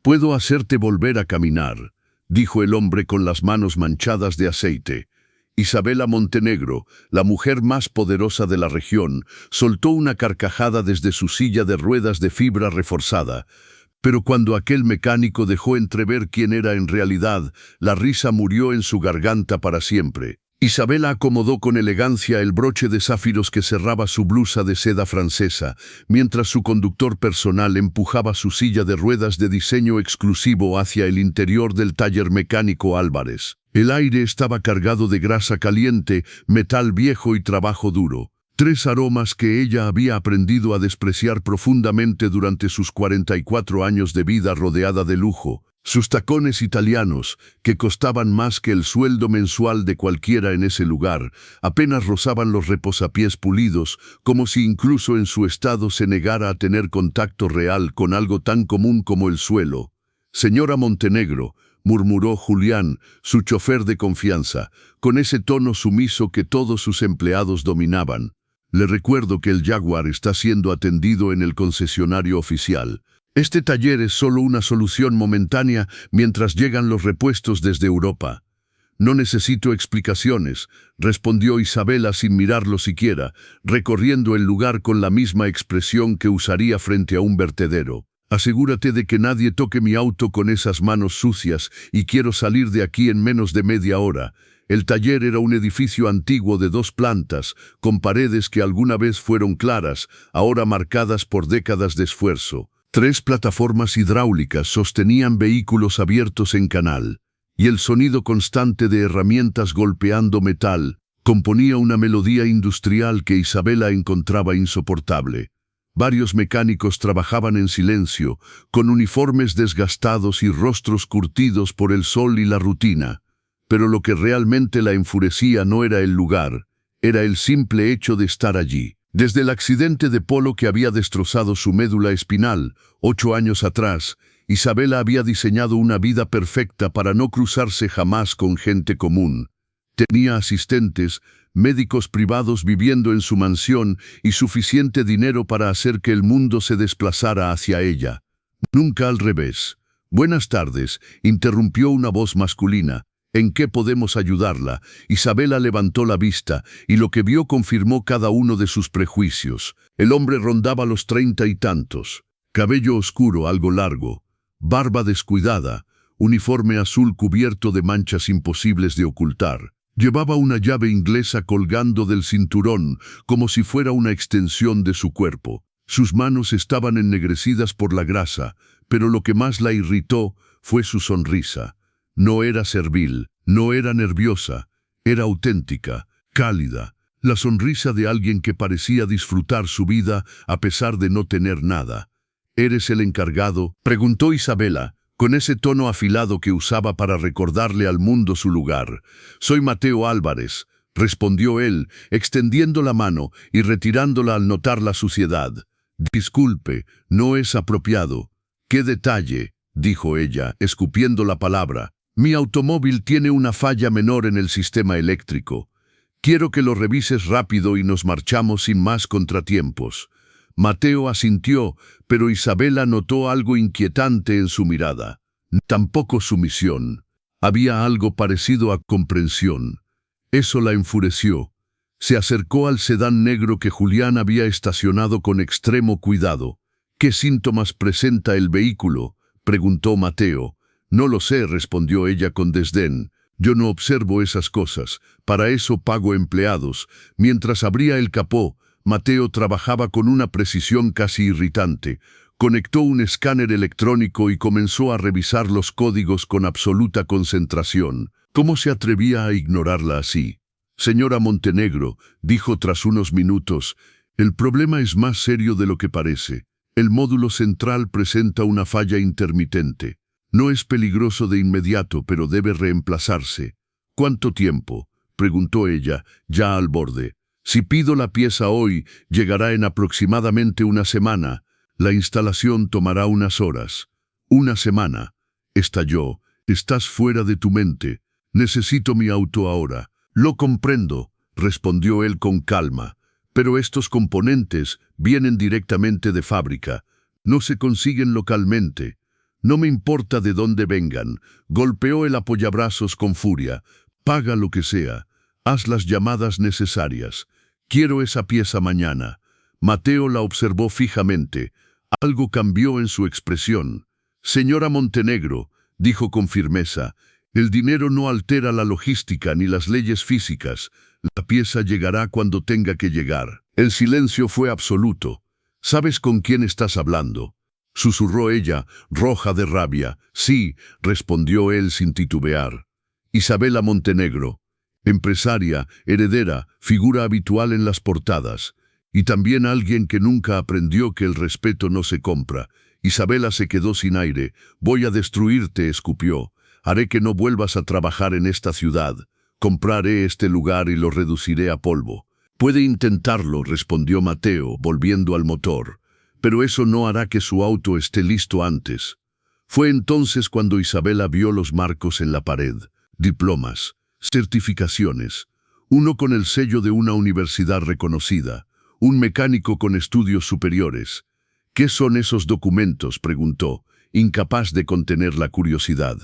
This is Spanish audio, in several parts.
«Puedo hacerte volver a caminar», dijo el hombre con las manos manchadas de aceite. Isabela Montenegro, la mujer más poderosa de la región, soltó una carcajada desde su silla de ruedas de fibra reforzada. Pero cuando aquel mecánico dejó entrever quién era en realidad, la risa murió en su garganta para siempre. Isabela acomodó con elegancia el broche de záfiros que cerraba su blusa de seda francesa, mientras su conductor personal empujaba su silla de ruedas de diseño exclusivo hacia el interior del taller mecánico Álvarez. El aire estaba cargado de grasa caliente, metal viejo y trabajo duro. 3 aromas que ella había aprendido a despreciar profundamente durante sus 44 años de vida rodeada de lujo. Sus tacones italianos, que costaban más que el sueldo mensual de cualquiera en ese lugar, apenas rozaban los reposapiés pulidos, como si incluso en su estado se negara a tener contacto real con algo tan común como el suelo. «Señora Montenegro», murmuró Julián, su chofer de confianza, con ese tono sumiso que todos sus empleados dominaban. «Le recuerdo que el Jaguar está siendo atendido en el concesionario oficial. Este taller es solo una solución momentánea mientras llegan los repuestos desde Europa». «No necesito explicaciones», respondió Isabela sin mirarlo siquiera, recorriendo el lugar con la misma expresión que usaría frente a un vertedero. «Asegúrate de que nadie toque mi auto con esas manos sucias y quiero salir de aquí en menos de media hora». El taller era un edificio antiguo de 2 plantas, con paredes que alguna vez fueron claras, ahora marcadas por décadas de esfuerzo. 3 plataformas hidráulicas sostenían vehículos abiertos en canal, y el sonido constante de herramientas golpeando metal componía una melodía industrial que Isabela encontraba insoportable. Varios mecánicos trabajaban en silencio, con uniformes desgastados y rostros curtidos por el sol y la rutina. Pero lo que realmente la enfurecía no era el lugar, era el simple hecho de estar allí. Desde el accidente de polo que había destrozado su médula espinal, 8 años atrás, Isabela había diseñado una vida perfecta para no cruzarse jamás con gente común. Tenía asistentes, médicos privados viviendo en su mansión y suficiente dinero para hacer que el mundo se desplazara hacia ella. Nunca al revés. «Buenas tardes», interrumpió una voz masculina. «¿En qué podemos ayudarla?». Isabela levantó la vista, y lo que vio confirmó cada uno de sus prejuicios. El hombre rondaba los 30 y tantos. Cabello oscuro, algo largo, barba descuidada, uniforme azul cubierto de manchas imposibles de ocultar. Llevaba una llave inglesa colgando del cinturón, como si fuera una extensión de su cuerpo. Sus manos estaban ennegrecidas por la grasa, pero lo que más la irritó fue su sonrisa. No era servil, no era nerviosa, era auténtica, cálida, la sonrisa de alguien que parecía disfrutar su vida a pesar de no tener nada. «¿Eres el encargado?», preguntó Isabela, con ese tono afilado que usaba para recordarle al mundo su lugar. «Soy Mateo Álvarez», respondió él, extendiendo la mano y retirándola al notar la suciedad. «Disculpe, no es apropiado». «¿Qué detalle?», dijo ella, escupiendo la palabra. «Mi automóvil tiene una falla menor en el sistema eléctrico. Quiero que lo revises rápido y nos marchamos sin más contratiempos». Mateo asintió, pero Isabela notó algo inquietante en su mirada. Tampoco sumisión. Había algo parecido a comprensión. Eso la enfureció. Se acercó al sedán negro que Julián había estacionado con extremo cuidado. «¿Qué síntomas presenta el vehículo?», preguntó Mateo. «No lo sé», respondió ella con desdén. «Yo no observo esas cosas. Para eso pago empleados». Mientras abría el capó, Mateo trabajaba con una precisión casi irritante. Conectó un escáner electrónico y comenzó a revisar los códigos con absoluta concentración. ¿Cómo se atrevía a ignorarla así? «Señora Montenegro», dijo tras unos minutos, «el problema es más serio de lo que parece. El módulo central presenta una falla intermitente. No es peligroso de inmediato, pero debe reemplazarse». «¿Cuánto tiempo?», preguntó ella, ya al borde. «Si pido la pieza hoy, llegará en aproximadamente una semana. La instalación tomará unas horas». «¿Una semana?», estalló. «Estás fuera de tu mente. Necesito mi auto ahora». «Lo comprendo», respondió él con calma. «Pero estos componentes vienen directamente de fábrica. No se consiguen localmente». No me importa de dónde vengan. Golpeó el apoyabrazos con furia. Paga lo que sea. Haz las llamadas necesarias. Quiero esa pieza mañana. Mateo la observó fijamente. Algo cambió en su expresión. Señora Montenegro, dijo con firmeza, el dinero no altera la logística ni las leyes físicas. La pieza llegará cuando tenga que llegar. El silencio fue absoluto. ¿Sabes con quién estás hablando?, susurró ella, roja de rabia. Sí, respondió él sin titubear. Isabela Montenegro, empresaria, heredera, figura habitual en las portadas. Y también alguien que nunca aprendió que el respeto no se compra. Isabela se quedó sin aire. Voy a destruirte, escupió. Haré que no vuelvas a trabajar en esta ciudad. Compraré este lugar y lo reduciré a polvo. Puede intentarlo, respondió Mateo, volviendo al motor. Pero eso no hará que su auto esté listo antes. Fue entonces cuando Isabela vio los marcos en la pared. Diplomas, certificaciones, uno con el sello de una universidad reconocida, un mecánico con estudios superiores. ¿Qué son esos documentos?, preguntó, incapaz de contener la curiosidad.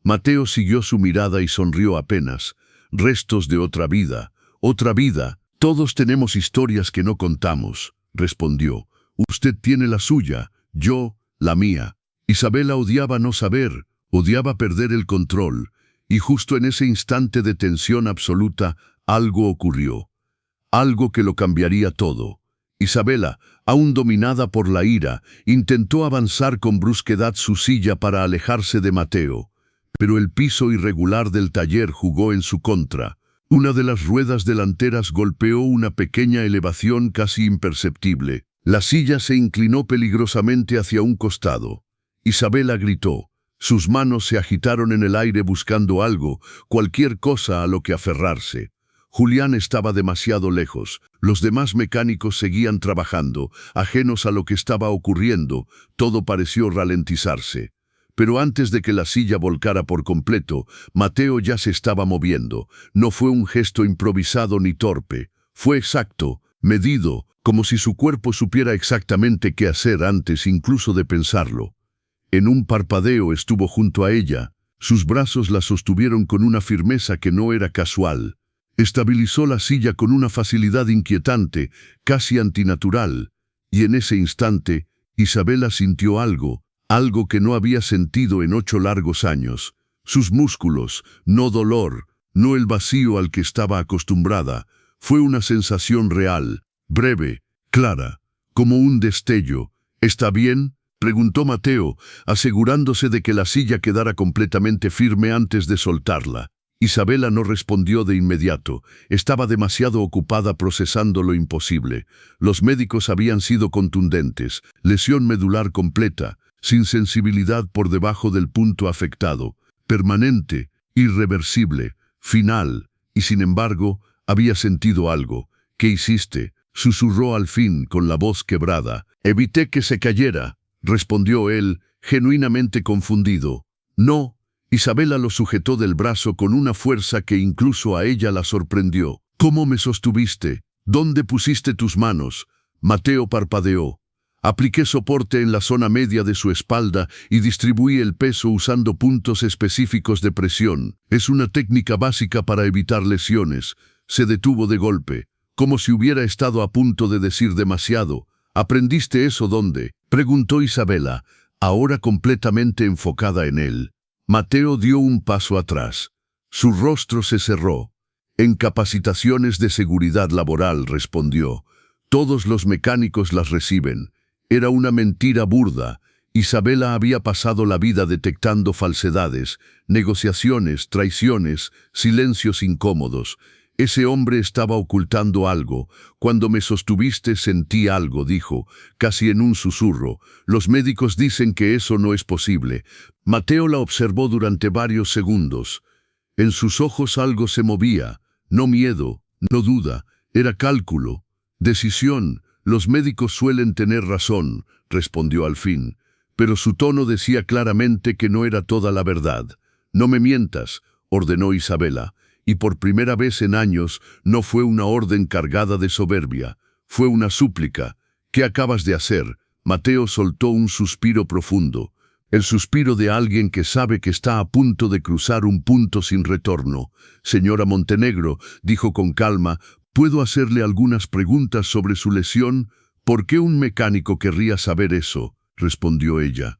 Mateo siguió su mirada y sonrió apenas. Restos de otra vida. Otra vida. Todos tenemos historias que no contamos, respondió. Usted tiene la suya, yo, la mía. Isabela odiaba no saber, odiaba perder el control, y justo en ese instante de tensión absoluta, algo ocurrió. Algo que lo cambiaría todo. Isabela, aún dominada por la ira, intentó avanzar con brusquedad su silla para alejarse de Mateo, pero el piso irregular del taller jugó en su contra. Una de las ruedas delanteras golpeó una pequeña elevación casi imperceptible. La silla se inclinó peligrosamente hacia un costado. Isabela gritó. Sus manos se agitaron en el aire buscando algo, cualquier cosa a lo que aferrarse. Julián estaba demasiado lejos. Los demás mecánicos seguían trabajando, ajenos a lo que estaba ocurriendo. Todo pareció ralentizarse. Pero antes de que la silla volcara por completo, Mateo ya se estaba moviendo. No fue un gesto improvisado ni torpe. Fue exacto, medido, como si su cuerpo supiera exactamente qué hacer antes incluso de pensarlo. En un parpadeo estuvo junto a ella. Sus brazos la sostuvieron con una firmeza que no era casual. Estabilizó la silla con una facilidad inquietante, casi antinatural. Y en ese instante, Isabela sintió algo que no había sentido en 8 largos años. Sus músculos, no dolor, no el vacío al que estaba acostumbrada. Fue una sensación real, breve, clara, como un destello. ¿Está bien?, preguntó Mateo, asegurándose de que la silla quedara completamente firme antes de soltarla. Isabela no respondió de inmediato. Estaba demasiado ocupada procesando lo imposible. Los médicos habían sido contundentes. Lesión medular completa, sin sensibilidad por debajo del punto afectado. Permanente, irreversible, final. Y sin embargo, había sentido algo. ¿Qué hiciste?, susurró al fin con la voz quebrada. Evité que se cayera, respondió él, genuinamente confundido. No. Isabela lo sujetó del brazo con una fuerza que incluso a ella la sorprendió. ¿Cómo me sostuviste? ¿Dónde pusiste tus manos? Mateo parpadeó. Apliqué soporte en la zona media de su espalda y distribuí el peso usando puntos específicos de presión. Es una técnica básica para evitar lesiones. Se detuvo de golpe, como si hubiera estado a punto de decir demasiado. ¿Aprendiste eso dónde?, preguntó Isabela, ahora completamente enfocada en él. Mateo dio un paso atrás. Su rostro se cerró. En capacitaciones de seguridad laboral, respondió. Todos los mecánicos las reciben. Era una mentira burda. Isabela había pasado la vida detectando falsedades, negociaciones, traiciones, silencios incómodos. Ese hombre estaba ocultando algo. Cuando me sostuviste sentí algo, dijo, casi en un susurro. Los médicos dicen que eso no es posible. Mateo la observó durante varios segundos. En sus ojos algo se movía. No miedo, no duda. Era cálculo, decisión. Los médicos suelen tener razón, respondió al fin. Pero su tono decía claramente que no era toda la verdad. No me mientas, ordenó Isabela. Y por primera vez en años no fue una orden cargada de soberbia, fue una súplica. ¿Qué acabas de hacer? Mateo soltó un suspiro profundo. el suspiro de alguien que sabe que está a punto de cruzar un punto sin retorno. Señora Montenegro, dijo con calma, ¿puedo hacerle algunas preguntas sobre su lesión? ¿Por qué un mecánico querría saber eso?, respondió ella.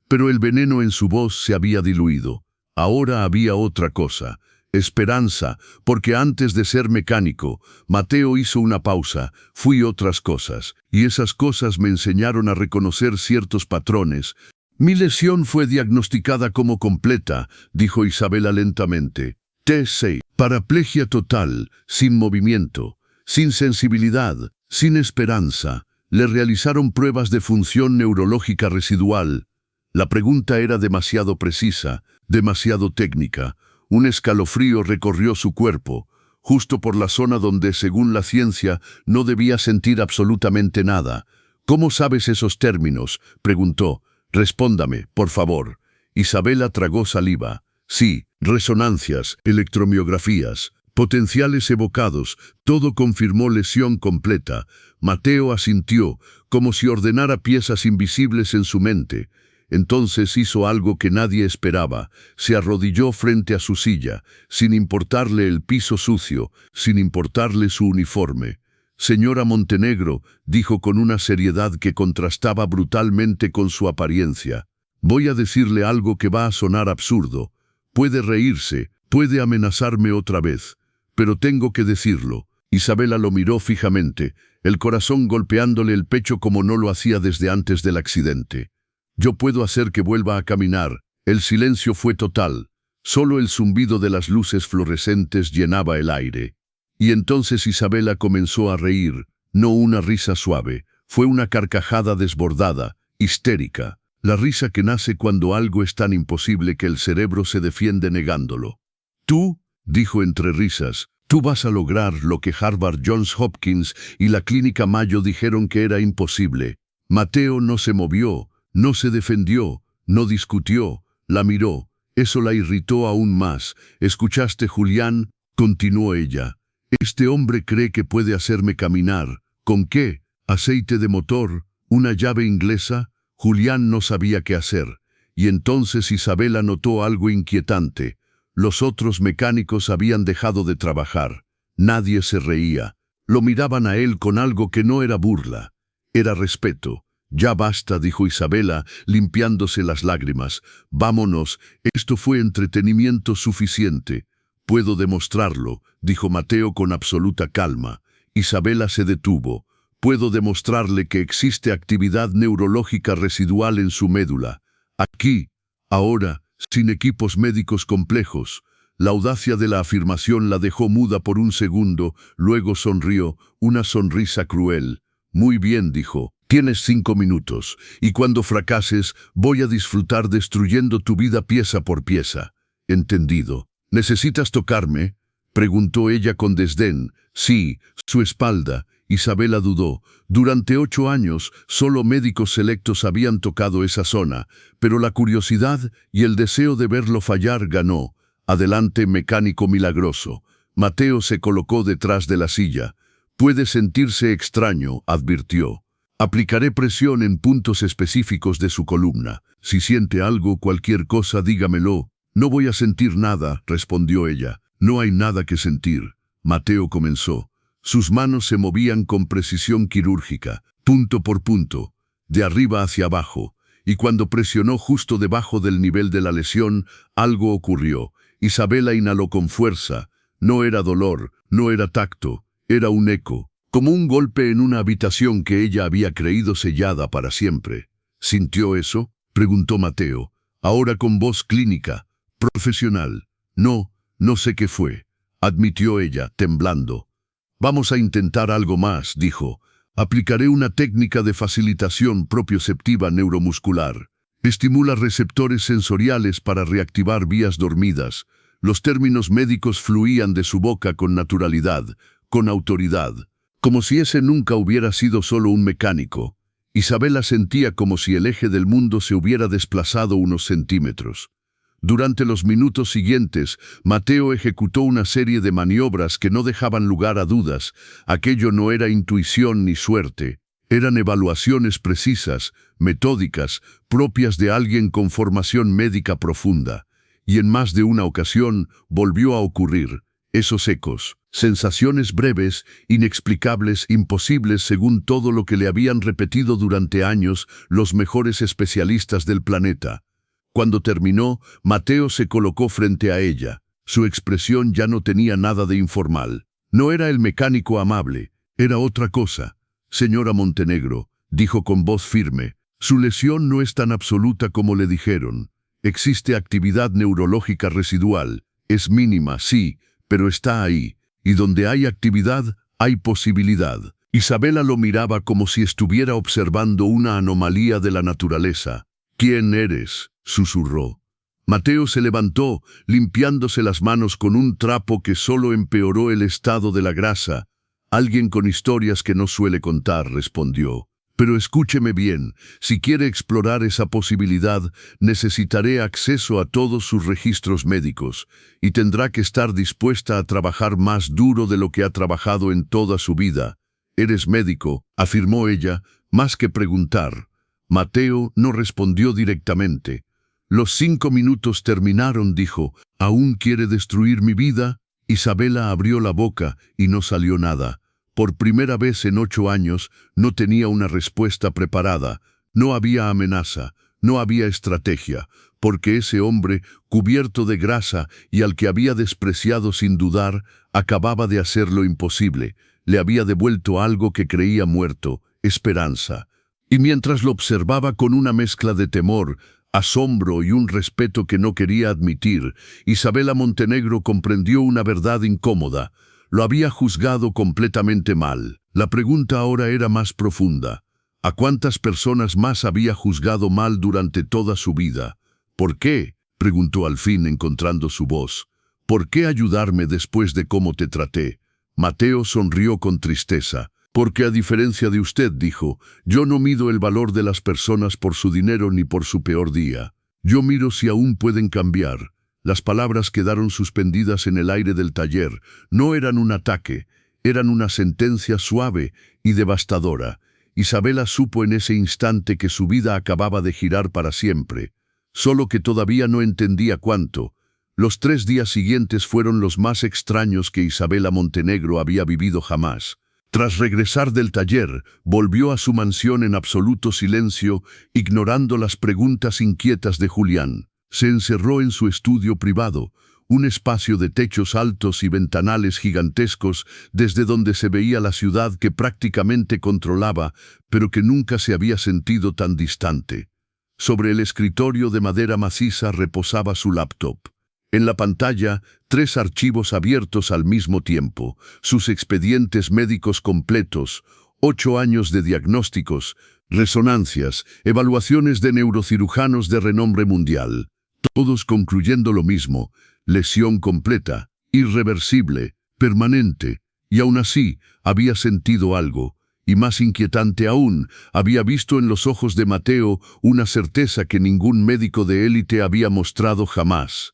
Pero el veneno en su voz se había diluido. Ahora había otra cosa. Esperanza, porque antes de ser mecánico, Mateo hizo una pausa, fui otras cosas, y esas cosas me enseñaron a reconocer ciertos patrones. Mi lesión fue diagnosticada como completa, dijo Isabela lentamente. T6, paraplegia total, sin movimiento, sin sensibilidad, sin esperanza. Le realizaron pruebas de función neurológica residual. La pregunta era demasiado precisa, demasiado técnica. Un escalofrío recorrió su cuerpo, justo por la zona donde, según la ciencia, no debía sentir absolutamente nada. ¿Cómo sabes esos términos?, preguntó. Respóndame, por favor. Isabela tragó saliva. Sí, resonancias, electromiografías, potenciales evocados, todo confirmó lesión completa. Mateo asintió, como si ordenara piezas invisibles en su mente. Entonces hizo algo que nadie esperaba. Se arrodilló frente a su silla, sin importarle el piso sucio, sin importarle su uniforme. Señora Montenegro, dijo con una seriedad que contrastaba brutalmente con su apariencia, voy a decirle algo que va a sonar absurdo. Puede reírse, puede amenazarme otra vez, pero tengo que decirlo. Isabela lo miró fijamente, el corazón golpeándole el pecho como no lo hacía desde antes del accidente. Yo puedo hacer que vuelva a caminar. El silencio fue total. Solo el zumbido de las luces fluorescentes llenaba el aire. Y entonces Isabela comenzó a reír, no una risa suave, fue una carcajada desbordada, histérica, la risa que nace cuando algo es tan imposible que el cerebro se defiende negándolo. Tú, dijo entre risas, tú vas a lograr lo que Harvard, Johns Hopkins y la Clínica Mayo dijeron que era imposible. Mateo no se movió, no se defendió, no discutió, la miró. Eso la irritó aún más. ¿Escuchaste, Julián?, continuó ella. Este hombre cree que puede hacerme caminar. ¿Con qué? ¿Aceite de motor? ¿Una llave inglesa? Julián no sabía qué hacer. Y entonces Isabela notó algo inquietante. Los otros mecánicos habían dejado de trabajar. Nadie se reía. Lo miraban a él con algo que no era burla. Era respeto. Ya basta, dijo Isabela, limpiándose las lágrimas. Vámonos, esto fue entretenimiento suficiente. Puedo demostrarlo, dijo Mateo con absoluta calma. Isabela se detuvo. Puedo demostrarle que existe actividad neurológica residual en su médula. Aquí, ahora, sin equipos médicos complejos. La audacia de la afirmación la dejó muda por un segundo, luego sonrió, una sonrisa cruel. Muy bien, dijo. Tienes 5 minutos, y cuando fracases, voy a disfrutar destruyendo tu vida pieza por pieza. Entendido. ¿Necesitas tocarme?, preguntó ella con desdén. Sí, su espalda. Isabela dudó. Durante 8 años, solo médicos selectos habían tocado esa zona, pero la curiosidad y el deseo de verlo fallar ganó. Adelante, mecánico milagroso. Mateo se colocó detrás de la silla. Puede sentirse extraño, advirtió. Aplicaré presión en puntos específicos de su columna. Si siente algo, cualquier cosa, dígamelo. No voy a sentir nada, respondió ella. No hay nada que sentir. Mateo comenzó. Sus manos se movían con precisión quirúrgica, punto por punto, de arriba hacia abajo, y cuando presionó justo debajo del nivel de la lesión, algo ocurrió. Isabela inhaló con fuerza. No era dolor, no era tacto, era un eco, como un golpe en una habitación que ella había creído sellada para siempre. ¿Sintió eso?, preguntó Mateo, ahora con voz clínica, profesional. No sé qué fue, admitió ella, temblando. Vamos a intentar algo más, dijo. Aplicaré una técnica de facilitación propioceptiva neuromuscular. Estimula receptores sensoriales para reactivar vías dormidas. Los términos médicos fluían de su boca con naturalidad, con autoridad, como si ese nunca hubiera sido solo un mecánico. Isabela sentía como si el eje del mundo se hubiera desplazado unos centímetros. Durante los minutos siguientes, Mateo ejecutó una serie de maniobras que no dejaban lugar a dudas. Aquello no era intuición ni suerte, Eran evaluaciones precisas, metódicas, propias de alguien con formación médica profunda. Y en más de una ocasión volvió a ocurrir esos ecos, sensaciones breves, inexplicables, imposibles según todo lo que le habían repetido durante años los mejores especialistas del planeta. Cuando terminó, Mateo se colocó frente a ella. Su expresión ya no tenía nada de informal. No era el mecánico amable, era otra cosa. Señora Montenegro, dijo con voz firme, su lesión no es tan absoluta como le dijeron. Existe actividad neurológica residual. Es mínima, sí, pero está ahí. Y donde hay actividad, hay posibilidad. Isabela lo miraba como si estuviera observando una anomalía de la naturaleza. ¿Quién eres?, susurró. Mateo se levantó, limpiándose las manos con un trapo que solo empeoró el estado de la grasa. Alguien con historias que no suele contar, respondió. Pero escúcheme bien, si quiere explorar esa posibilidad, necesitaré acceso a todos sus registros médicos, y tendrá que estar dispuesta a trabajar más duro de lo que ha trabajado en toda su vida. «¿Eres médico?», afirmó ella, más que preguntar. Mateo no respondió directamente. «Los 5 minutos terminaron», dijo. «¿Aún quiere destruir mi vida?». Isabela abrió la boca y no salió nada. Por primera vez en 8 años no tenía una respuesta preparada. No había amenaza, no había estrategia, porque ese hombre, cubierto de grasa y al que había despreciado sin dudar, acababa de hacer lo imposible. Le había devuelto algo que creía muerto, esperanza. Y mientras lo observaba con una mezcla de temor, asombro y un respeto que no quería admitir, Isabela Montenegro comprendió una verdad incómoda. Lo había juzgado completamente mal. La pregunta ahora era más profunda. ¿A cuántas personas más había juzgado mal durante toda su vida? ¿Por qué?, preguntó al fin encontrando su voz. ¿Por qué ayudarme después de cómo te traté? Mateo sonrió con tristeza. Porque a diferencia de usted, dijo, yo no mido el valor de las personas por su dinero ni por su peor día. Yo miro si aún pueden cambiar. Las palabras quedaron suspendidas en el aire del taller. No eran un ataque, eran una sentencia suave y devastadora. Isabela supo en ese instante que su vida acababa de girar para siempre, solo que todavía no entendía cuánto. Los 3 días siguientes fueron los más extraños que Isabela Montenegro había vivido jamás. Tras regresar del taller, volvió a su mansión en absoluto silencio, ignorando las preguntas inquietas de Julián. Se encerró en su estudio privado, un espacio de techos altos y ventanales gigantescos desde donde se veía la ciudad que prácticamente controlaba, pero que nunca se había sentido tan distante. Sobre el escritorio de madera maciza reposaba su laptop. En la pantalla, 3 archivos abiertos al mismo tiempo, sus expedientes médicos completos, 8 años de diagnósticos, resonancias, evaluaciones de neurocirujanos de renombre mundial, todos concluyendo lo mismo: lesión completa, irreversible, permanente. Y aún así, había sentido algo, y más inquietante aún, había visto en los ojos de Mateo una certeza que ningún médico de élite había mostrado jamás.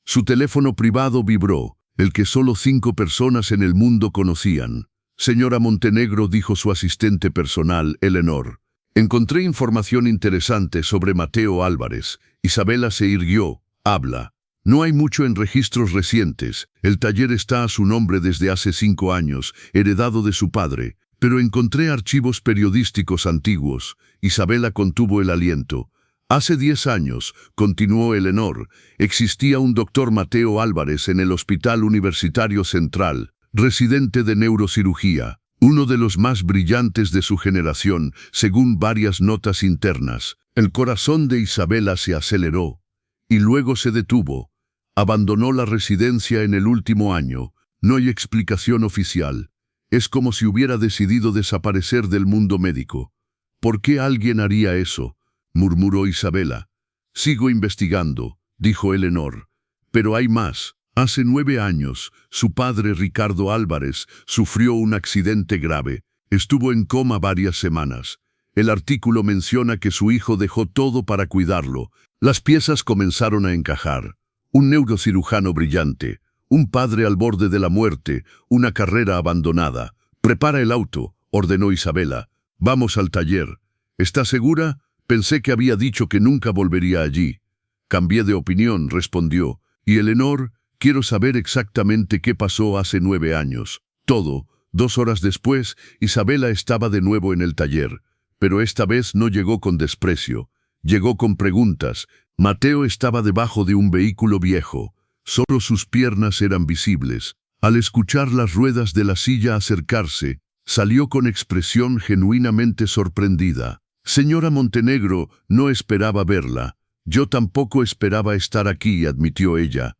Su teléfono privado vibró, el que solo 5 personas en el mundo conocían. «Señora Montenegro», dijo su asistente personal, Eleanor. «Encontré información interesante sobre Mateo Álvarez». Isabela se irguió. «Habla». «No hay mucho en registros recientes. El taller está a su nombre desde hace 5 años, heredado de su padre. Pero encontré archivos periodísticos antiguos». Isabela contuvo el aliento. «Hace 10 años», continuó Eleanor, «existía un doctor Mateo Álvarez en el Hospital Universitario Central, residente de neurocirugía, uno de los más brillantes de su generación, según varias notas internas». El corazón de Isabela se aceleró, y luego se detuvo. Abandonó la residencia en el último año. No hay explicación oficial. Es como si hubiera decidido desaparecer del mundo médico. «¿Por qué alguien haría eso?», murmuró Isabela. «Sigo investigando», dijo Eleanor. «Pero hay más. Hace 9 años, su padre, Ricardo Álvarez, sufrió un accidente grave. Estuvo en coma varias semanas. El artículo menciona que su hijo dejó todo para cuidarlo. Las piezas comenzaron a encajar. Un neurocirujano brillante, un padre al borde de la muerte, una carrera abandonada. «Prepara el auto», ordenó Isabela. Vamos al taller. ¿Estás segura? Pensé que había dicho que nunca volvería allí. Cambié de opinión, respondió. Y Eleanor, quiero saber exactamente qué pasó hace 9 años. Todo. 2 horas después, Isabela estaba de nuevo en el taller. Pero esta vez no llegó con desprecio. Llegó con preguntas. Mateo estaba debajo de un vehículo viejo. Solo sus piernas eran visibles. Al escuchar las ruedas de la silla acercarse, salió con expresión genuinamente sorprendida. Señora Montenegro, no esperaba verla. Yo tampoco esperaba estar aquí, admitió ella.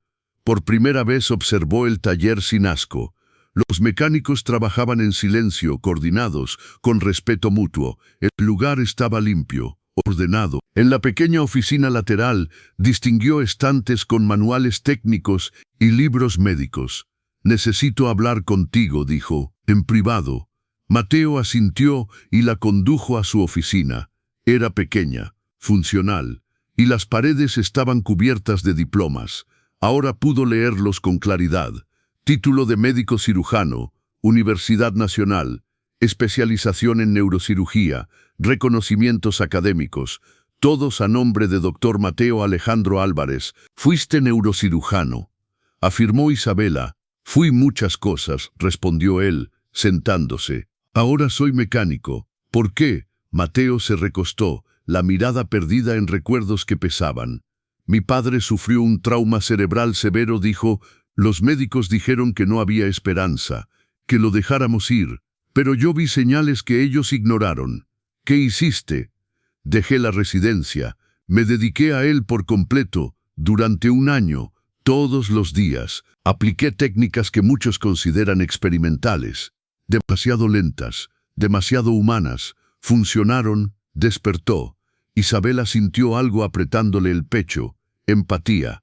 Por primera vez observó el taller sin asco. Los mecánicos trabajaban en silencio, coordinados, con respeto mutuo. El lugar estaba limpio, ordenado. En la pequeña oficina lateral distinguió estantes con manuales técnicos y libros médicos. Necesito hablar contigo, dijo, en privado. Mateo asintió y la condujo a su oficina. Era pequeña, funcional, y las paredes estaban cubiertas de diplomas. Ahora pudo leerlos con claridad. Título de médico cirujano, Universidad Nacional, especialización en neurocirugía, reconocimientos académicos, todos a nombre de Dr. Mateo Alejandro Álvarez. Fuiste neurocirujano, afirmó Isabela. Fui muchas cosas, respondió él, sentándose. Ahora soy mecánico. ¿Por qué? Mateo se recostó, la mirada perdida en recuerdos que pesaban. Mi padre sufrió un trauma cerebral severo, dijo. Los médicos dijeron que no había esperanza, que lo dejáramos ir, pero yo vi señales que ellos ignoraron. ¿Qué hiciste? Dejé la residencia, me dediqué a él por completo, durante 1 año, todos los días. Apliqué técnicas que muchos consideran experimentales, demasiado lentas, demasiado humanas. Funcionaron, despertó. Isabela sintió algo apretándole el pecho, empatía.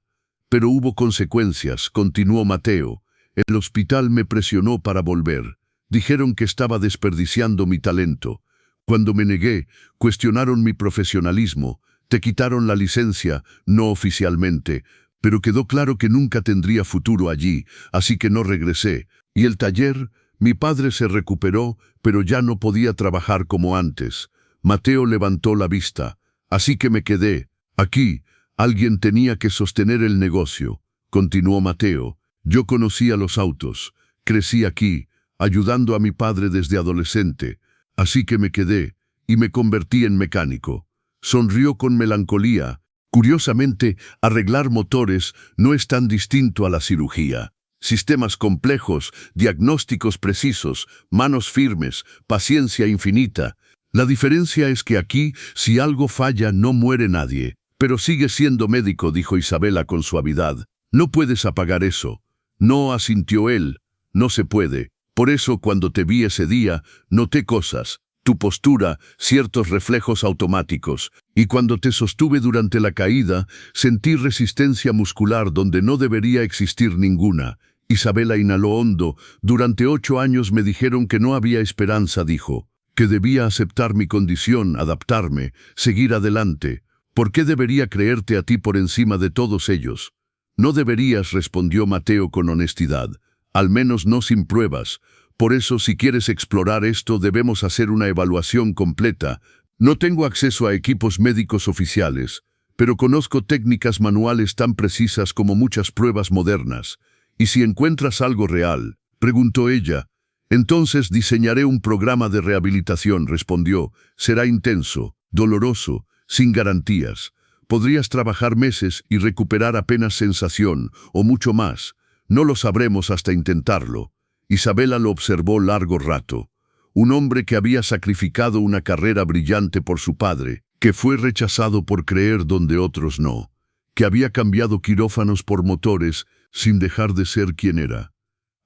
Pero hubo consecuencias, continuó Mateo. El hospital me presionó para volver. Dijeron que estaba desperdiciando mi talento. Cuando me negué, cuestionaron mi profesionalismo. Te quitaron la licencia, no oficialmente, pero quedó claro que nunca tendría futuro allí, así que no regresé. Y el taller, mi padre se recuperó, pero ya no podía trabajar como antes. Mateo levantó la vista. Así que me quedé. Aquí, alguien tenía que sostener el negocio, continuó Mateo. Yo conocía los autos. Crecí aquí, ayudando a mi padre desde adolescente. Así que me quedé, y me convertí en mecánico. Sonrió con melancolía. Curiosamente, arreglar motores no es tan distinto a la cirugía. Sistemas complejos, diagnósticos precisos, manos firmes, paciencia infinita. La diferencia es que aquí, si algo falla, no muere nadie. Pero sigues siendo médico, dijo Isabela con suavidad. No puedes apagar eso. No, asintió él. No se puede. Por eso, cuando te vi ese día, noté cosas. Tu postura, ciertos reflejos automáticos. Y cuando te sostuve durante la caída, sentí resistencia muscular donde no debería existir ninguna. Isabela inhaló hondo. Durante 8 años me dijeron que no había esperanza, dijo. Que debía aceptar mi condición, adaptarme, seguir adelante. ¿Por qué debería creerte a ti por encima de todos ellos? No deberías, respondió Mateo con honestidad. Al menos no sin pruebas. Por eso, si quieres explorar esto, debemos hacer una evaluación completa. No tengo acceso a equipos médicos oficiales, pero conozco técnicas manuales tan precisas como muchas pruebas modernas. ¿Y si encuentras algo real?, preguntó ella. Entonces diseñaré un programa de rehabilitación, respondió. Será intenso, doloroso, sin garantías. Podrías trabajar meses y recuperar apenas sensación, o mucho más. No lo sabremos hasta intentarlo. Isabela lo observó largo rato. Un hombre que había sacrificado una carrera brillante por su padre, que fue rechazado por creer donde otros no, que había cambiado quirófanos por motores sin dejar de ser quien era.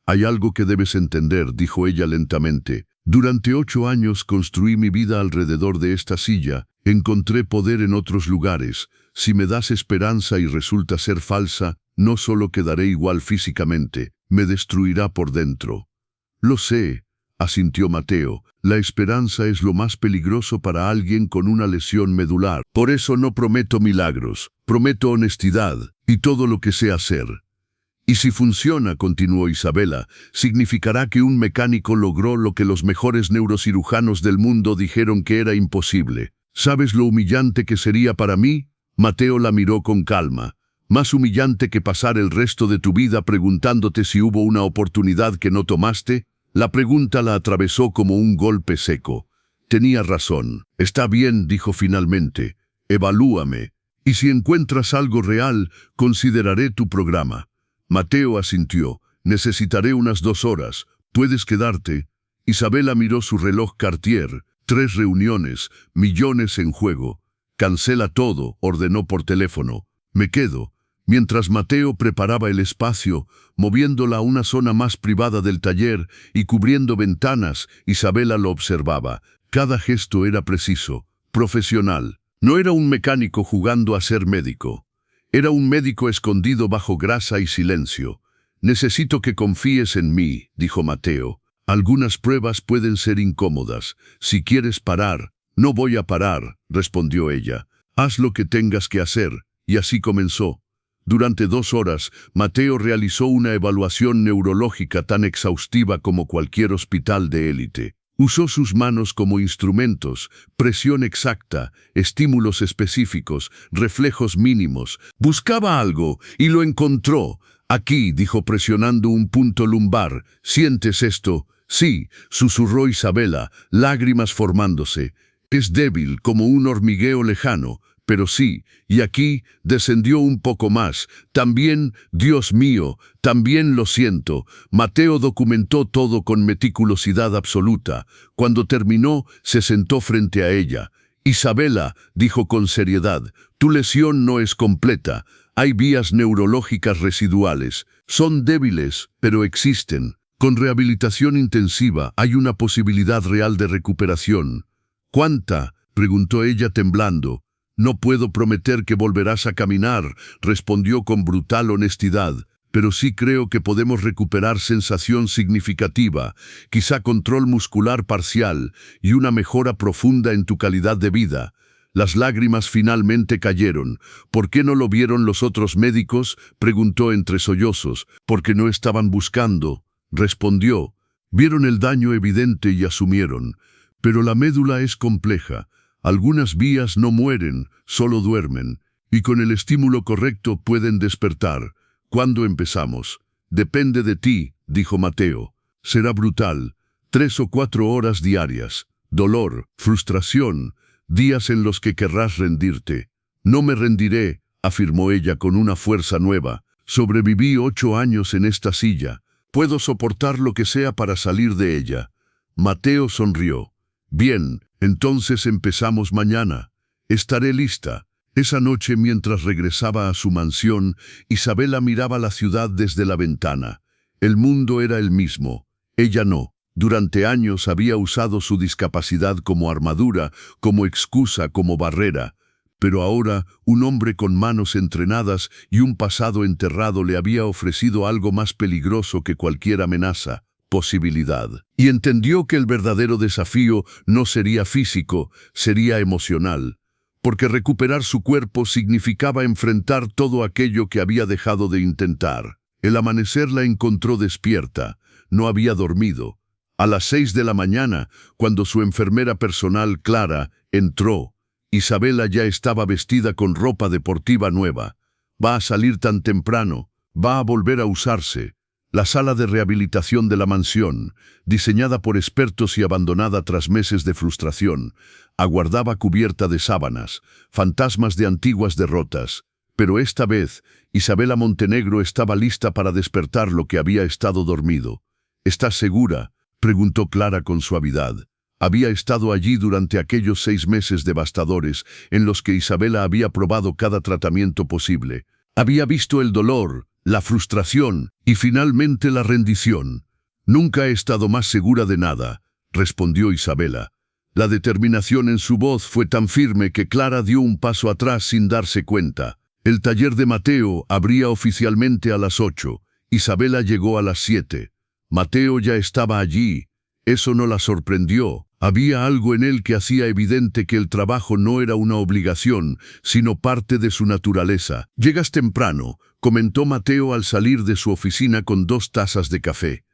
Hay algo que debes entender, dijo ella lentamente. Durante 8 años construí mi vida alrededor de esta silla. Encontré poder en otros lugares. Si me das esperanza y resulta ser falsa, no solo quedaré igual físicamente, me destruirá por dentro. Lo sé, asintió Mateo. La esperanza es lo más peligroso para alguien con una lesión medular. Por eso no prometo milagros, prometo honestidad y todo lo que sé hacer. Y si funciona, continuó Isabela, significará que un mecánico logró lo que los mejores neurocirujanos del mundo dijeron que era imposible. ¿Sabes lo humillante que sería para mí? Mateo la miró con calma. Más humillante que pasar el resto de tu vida preguntándote si hubo una oportunidad que no tomaste. La pregunta la atravesó como un golpe seco. Tenía razón. Está bien, dijo finalmente. Evalúame. Y si encuentras algo real, consideraré tu programa. Mateo asintió. Necesitaré unas 2 horas. ¿Puedes quedarte? Isabela miró su reloj Cartier. 3 reuniones, millones en juego. Cancela todo, ordenó por teléfono. Me quedo. Mientras Mateo preparaba el espacio, moviéndola a una zona más privada del taller y cubriendo ventanas, Isabela lo observaba. Cada gesto era preciso, profesional. No era un mecánico jugando a ser médico. Era un médico escondido bajo grasa y silencio. Necesito que confíes en mí, dijo Mateo. Algunas pruebas pueden ser incómodas. Si quieres parar, no voy a parar, respondió ella. Haz lo que tengas que hacer. Y así comenzó. Durante 2 horas, Mateo realizó una evaluación neurológica tan exhaustiva como cualquier hospital de élite. Usó sus manos como instrumentos, presión exacta, estímulos específicos, reflejos mínimos. Buscaba algo y lo encontró. Aquí, dijo presionando un punto lumbar. ¿Sientes esto? Sí, susurró Isabela, lágrimas formándose. Es débil como un hormigueo lejano. Pero sí, y aquí descendió un poco más. También, Dios mío, también lo siento. Mateo documentó todo con meticulosidad absoluta. Cuando terminó, se sentó frente a ella. Isabela, dijo con seriedad, tu lesión no es completa. Hay vías neurológicas residuales. Son débiles, pero existen. Con rehabilitación intensiva hay una posibilidad real de recuperación. ¿Cuánta?, preguntó ella temblando. No puedo prometer que volverás a caminar, respondió con brutal honestidad, pero sí creo que podemos recuperar sensación significativa, quizá control muscular parcial y una mejora profunda en tu calidad de vida. Las lágrimas finalmente cayeron. ¿Por qué no lo vieron los otros médicos?, preguntó entre sollozos. Porque no estaban buscando, respondió. Vieron el daño evidente y asumieron. Pero la médula es compleja. Algunas vías no mueren, solo duermen, y con el estímulo correcto pueden despertar. ¿Cuándo empezamos? Depende de ti, dijo Mateo. Será brutal. 3 o 4 horas diarias. Dolor, frustración, días en los que querrás rendirte. No me rendiré, afirmó ella con una fuerza nueva. Sobreviví 8 años en esta silla. Puedo soportar lo que sea para salir de ella. Mateo sonrió. Bien, entonces empezamos mañana. Estaré lista. Esa noche, mientras regresaba a su mansión, Isabela miraba la ciudad desde la ventana. El mundo era el mismo. Ella no. Durante años había usado su discapacidad como armadura, como excusa, como barrera. Pero ahora, un hombre con manos entrenadas y un pasado enterrado le había ofrecido algo más peligroso que cualquier amenaza. Posibilidad. Y entendió que el verdadero desafío no sería físico, sería emocional. Porque recuperar su cuerpo significaba enfrentar todo aquello que había dejado de intentar. El amanecer la encontró despierta. No había dormido. A las 6 de la mañana, cuando su enfermera personal, Clara, entró, Isabela ya estaba vestida con ropa deportiva nueva. Va a salir tan temprano. Va a volver a usarse. La sala de rehabilitación de la mansión, diseñada por expertos y abandonada tras meses de frustración, aguardaba cubierta de sábanas, fantasmas de antiguas derrotas. Pero esta vez, Isabela Montenegro estaba lista para despertar lo que había estado dormido. ¿Estás segura?, preguntó Clara con suavidad. Había estado allí durante aquellos 6 meses devastadores en los que Isabela había probado cada tratamiento posible. Había visto el dolor, la frustración y finalmente la rendición. Nunca he estado más segura de nada, respondió Isabela. La determinación en su voz fue tan firme que Clara dio un paso atrás sin darse cuenta. El taller de Mateo abría oficialmente a las 8. Isabela llegó a las 7. Mateo ya estaba allí. Eso no la sorprendió, Había algo en él que hacía evidente que el trabajo no era una obligación, sino parte de su naturaleza. «Llegas temprano», comentó Mateo al salir de su oficina con 2 tazas de café.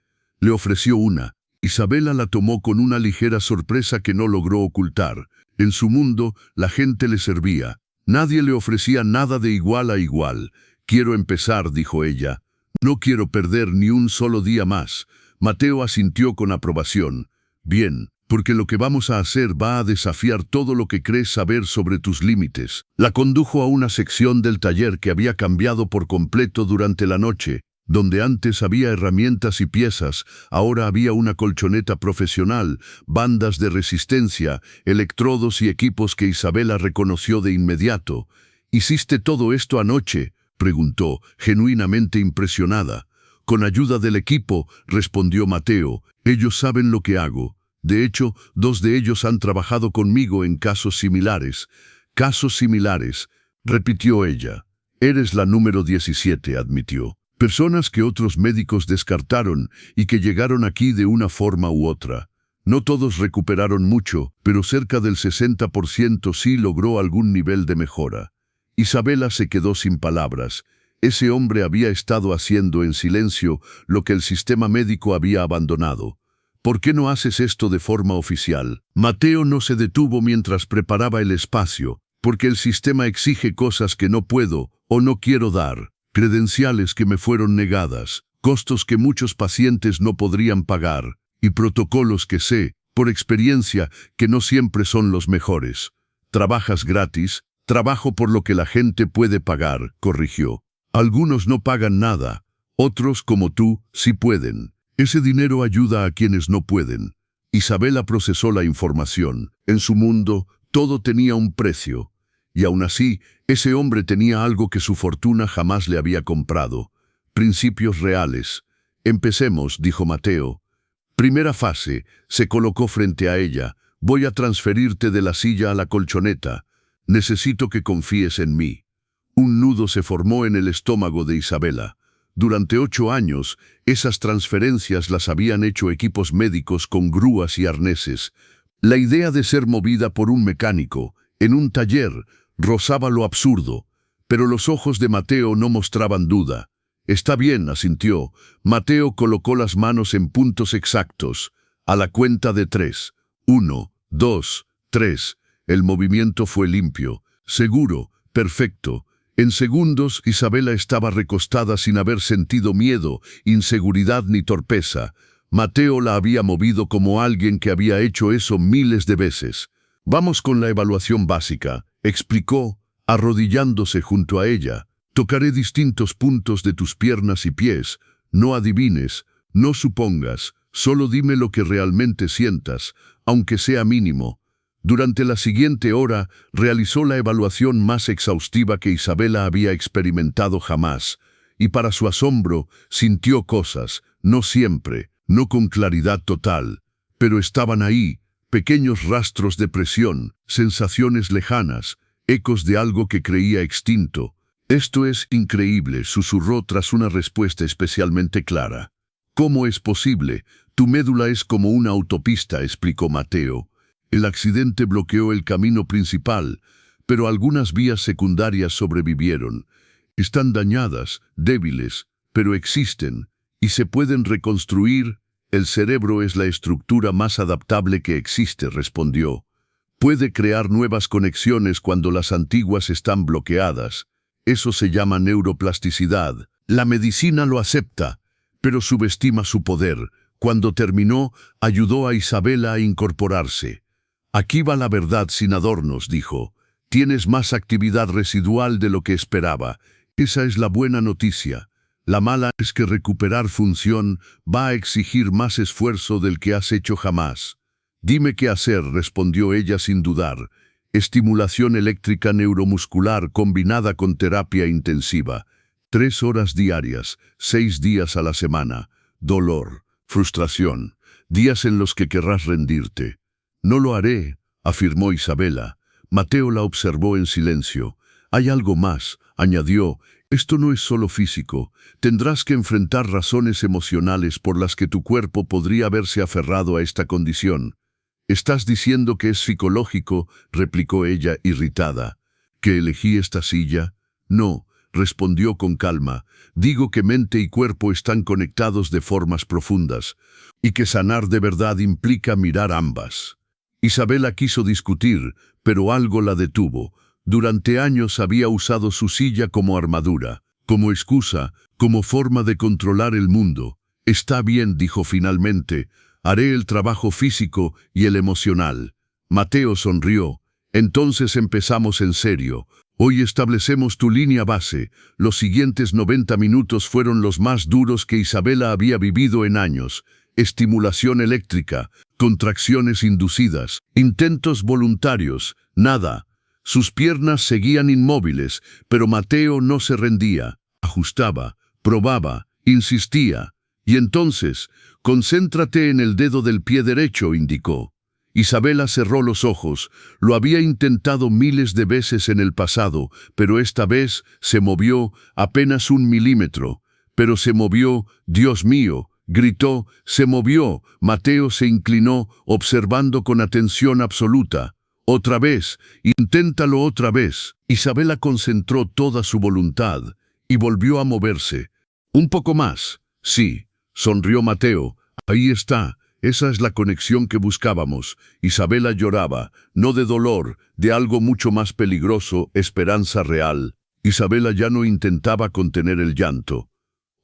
Le ofreció una. Isabela la tomó con una ligera sorpresa que no logró ocultar. En su mundo, la gente le servía. Nadie le ofrecía nada de igual a igual. «Quiero empezar», dijo ella. «No quiero perder ni un solo día más». Mateo asintió con aprobación. «Bien, porque lo que vamos a hacer va a desafiar todo lo que crees saber sobre tus límites». La condujo a una sección del taller que había cambiado por completo durante la noche. Donde antes había herramientas y piezas, ahora había una colchoneta profesional, bandas de resistencia, electrodos y equipos que Isabela reconoció de inmediato. «¿Hiciste todo esto anoche?», preguntó, genuinamente impresionada. «Con ayuda del equipo», respondió Mateo. «Ellos saben lo que hago. De hecho, 2 de ellos han trabajado conmigo en casos similares». «Casos similares», repitió ella. «Eres la número 17», admitió. «Personas que otros médicos descartaron y que llegaron aquí de una forma u otra. No todos recuperaron mucho, pero cerca del 60% sí logró algún nivel de mejora». Isabela se quedó sin palabras. Ese hombre había estado haciendo en silencio lo que el sistema médico había abandonado. «¿Por qué no haces esto de forma oficial?». Mateo no se detuvo mientras preparaba el espacio, «porque el sistema exige cosas que no puedo o no quiero dar, credenciales que me fueron negadas, costos que muchos pacientes no podrían pagar, y protocolos que sé, por experiencia, que no siempre son los mejores». «¿Trabajas gratis?». «Trabajo por lo que la gente puede pagar», corrigió. «Algunos no pagan nada, otros, como tú, sí pueden. Ese dinero ayuda a quienes no pueden». Isabela procesó la información. En su mundo, todo tenía un precio. Y aún así, ese hombre tenía algo que su fortuna jamás le había comprado. Principios reales. «Empecemos», dijo Mateo. Primera fase. Se colocó frente a ella. «Voy a transferirte de la silla a la colchoneta. Necesito que confíes en mí». Un nudo se formó en el estómago de Isabela. Durante 8 años, esas transferencias las habían hecho equipos médicos con grúas y arneses. La idea de ser movida por un mecánico, en un taller, rozaba lo absurdo, pero los ojos de Mateo no mostraban duda. «Está bien», asintió. Mateo colocó las manos en puntos exactos. A la cuenta de 3. 1, 2, 3. El movimiento fue limpio, seguro, perfecto. En segundos, Isabela estaba recostada sin haber sentido miedo, inseguridad ni torpeza. Mateo la había movido como alguien que había hecho eso miles de veces. «Vamos con la evaluación básica», explicó, arrodillándose junto a ella. «Tocaré distintos puntos de tus piernas y pies. No adivines, no supongas, solo dime lo que realmente sientas, aunque sea mínimo». Durante la siguiente hora, realizó la evaluación más exhaustiva que Isabela había experimentado jamás, y para su asombro, sintió cosas, no siempre, no con claridad total, pero estaban ahí, pequeños rastros de presión, sensaciones lejanas, ecos de algo que creía extinto. «Esto es increíble», susurró tras una respuesta especialmente clara. «¿Cómo es posible? Tu médula es como una autopista», explicó Mateo. «El accidente bloqueó el camino principal, pero algunas vías secundarias sobrevivieron. Están dañadas, débiles, pero existen, y se pueden reconstruir». «El cerebro es la estructura más adaptable que existe», respondió. «Puede crear nuevas conexiones cuando las antiguas están bloqueadas. Eso se llama neuroplasticidad. La medicina lo acepta, pero subestima su poder». Cuando terminó, ayudó a Isabela a incorporarse. «Aquí va la verdad sin adornos», dijo. «Tienes más actividad residual de lo que esperaba. Esa es la buena noticia. La mala es que recuperar función va a exigir más esfuerzo del que has hecho jamás». «Dime qué hacer», respondió ella sin dudar. «Estimulación eléctrica neuromuscular combinada con terapia intensiva. 3 horas diarias, 6 días a la semana. Dolor, frustración, días en los que querrás rendirte». «No lo haré», afirmó Isabela. Mateo la observó en silencio. «Hay algo más», añadió. «Esto no es solo físico. Tendrás que enfrentar razones emocionales por las que tu cuerpo podría haberse aferrado a esta condición». «Estás diciendo que es psicológico», replicó ella, irritada. «¿Que elegí esta silla?» «No», respondió con calma. «Digo que mente y cuerpo están conectados de formas profundas, y que sanar de verdad implica mirar ambas». Isabela quiso discutir, pero algo la detuvo. Durante años había usado su silla como armadura, como excusa, como forma de controlar el mundo. «Está bien», dijo finalmente, «haré el trabajo físico y el emocional». Mateo sonrió. «Entonces empezamos en serio. Hoy establecemos tu línea base». Los siguientes 90 minutos fueron los más duros que Isabela había vivido en años. Estimulación eléctrica, contracciones inducidas, intentos voluntarios, nada. Sus piernas seguían inmóviles, pero Mateo no se rendía. Ajustaba, probaba, insistía. Y entonces, «Concéntrate en el dedo del pie derecho», indicó. Isabela cerró los ojos. Lo había intentado miles de veces en el pasado, pero esta vez se movió apenas 1 milímetro. Pero se movió, Dios mío, gritó, se movió. Mateo se inclinó, observando con atención absoluta. «Otra vez, inténtalo otra vez». Isabela concentró toda su voluntad y volvió a moverse. «Un poco más». «Sí», sonrió Mateo. «Ahí está. Esa es la conexión que buscábamos». Isabela lloraba, no de dolor, de algo mucho más peligroso, esperanza real. Isabela ya no intentaba contener el llanto.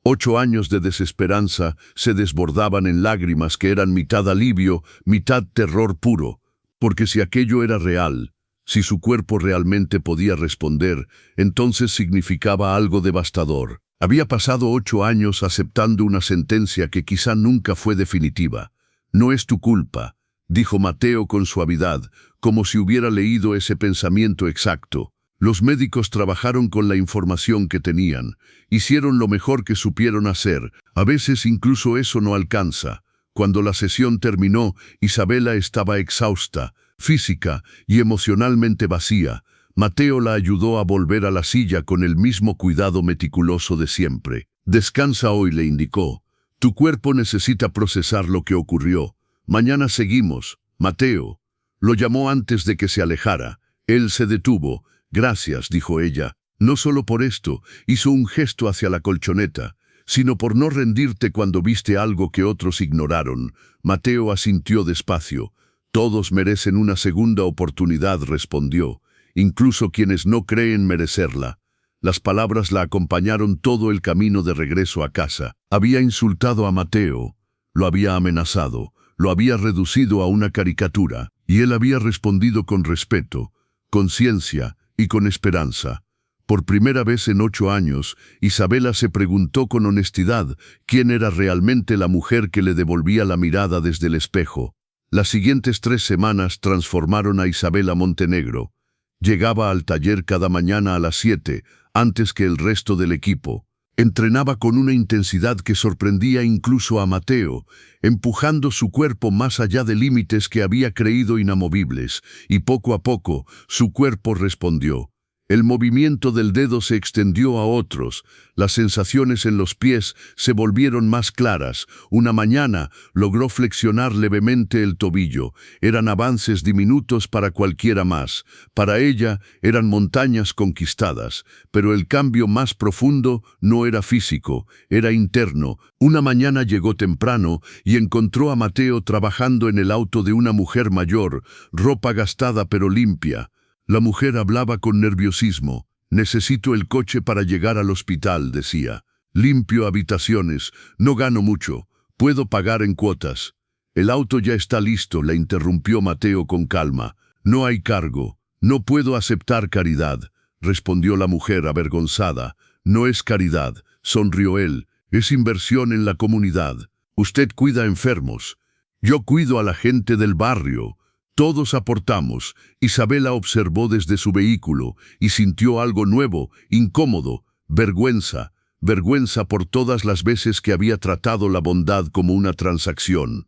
8 años de desesperanza se desbordaban en lágrimas que eran mitad alivio, mitad terror puro. Porque si aquello era real, si su cuerpo realmente podía responder, entonces significaba algo devastador. Había pasado 8 años aceptando una sentencia que quizá nunca fue definitiva. «No es tu culpa», dijo Mateo con suavidad, como si hubiera leído ese pensamiento exacto. Los médicos trabajaron con la información que tenían, hicieron lo mejor que supieron hacer. A veces incluso eso no alcanza. Cuando la sesión terminó, Isabela estaba exhausta, física y emocionalmente vacía. Mateo la ayudó a volver a la silla con el mismo cuidado meticuloso de siempre. «Descansa hoy», le indicó. «Tu cuerpo necesita procesar lo que ocurrió. Mañana seguimos». «Mateo». Lo llamó antes de que se alejara. Él se detuvo. «Gracias», dijo ella. «No solo por esto», hizo un gesto hacia la colchoneta, «sino por no rendirte cuando viste algo que otros ignoraron». Mateo asintió despacio. «Todos merecen una segunda oportunidad», respondió, «incluso quienes no creen merecerla». Las palabras la acompañaron todo el camino de regreso a casa. Había insultado a Mateo, lo había amenazado, lo había reducido a una caricatura, y él había respondido con respeto, conciencia y con esperanza. Por primera vez en 8 años, Isabela se preguntó con honestidad quién era realmente la mujer que le devolvía la mirada desde el espejo. Las siguientes 3 semanas transformaron a Isabela Montenegro. Llegaba al taller cada mañana a las 7, antes que el resto del equipo. Entrenaba con una intensidad que sorprendía incluso a Mateo, empujando su cuerpo más allá de límites que había creído inamovibles, y poco a poco su cuerpo respondió. El movimiento del dedo se extendió a otros, las sensaciones en los pies se volvieron más claras. Una mañana logró flexionar levemente el tobillo. Eran avances diminutos para cualquiera más. Para ella eran montañas conquistadas, pero el cambio más profundo no era físico, era interno. Una mañana llegó temprano y encontró a Mateo trabajando en el auto de una mujer mayor, ropa gastada pero limpia. La mujer hablaba con nerviosismo. «Necesito el coche para llegar al hospital», decía. «Limpio habitaciones, no gano mucho, puedo pagar en cuotas». «El auto ya está listo», la interrumpió Mateo con calma. «No hay cargo, no puedo aceptar caridad», respondió la mujer avergonzada. «No es caridad», sonrió él, «es inversión en la comunidad. Usted cuida enfermos, yo cuido a la gente del barrio». Todos aportamos. Isabela observó desde su vehículo y sintió algo nuevo, incómodo, vergüenza. Vergüenza por todas las veces que había tratado la bondad como una transacción.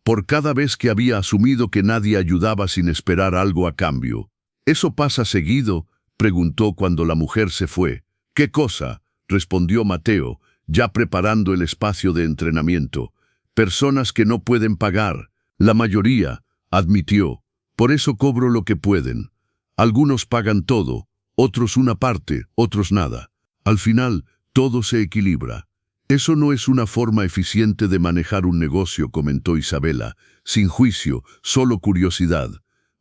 Por cada vez que había asumido que nadie ayudaba sin esperar algo a cambio. «¿Eso pasa seguido?», preguntó cuando la mujer se fue. «¿Qué cosa?», respondió Mateo, ya preparando el espacio de entrenamiento. «Personas que no pueden pagar. La mayoría. admitió. Por eso cobro lo que pueden. Algunos pagan todo, otros una parte, otros nada. Al final, todo se equilibra. Eso no es una forma eficiente de manejar un negocio, comentó Isabela, sin juicio, solo curiosidad.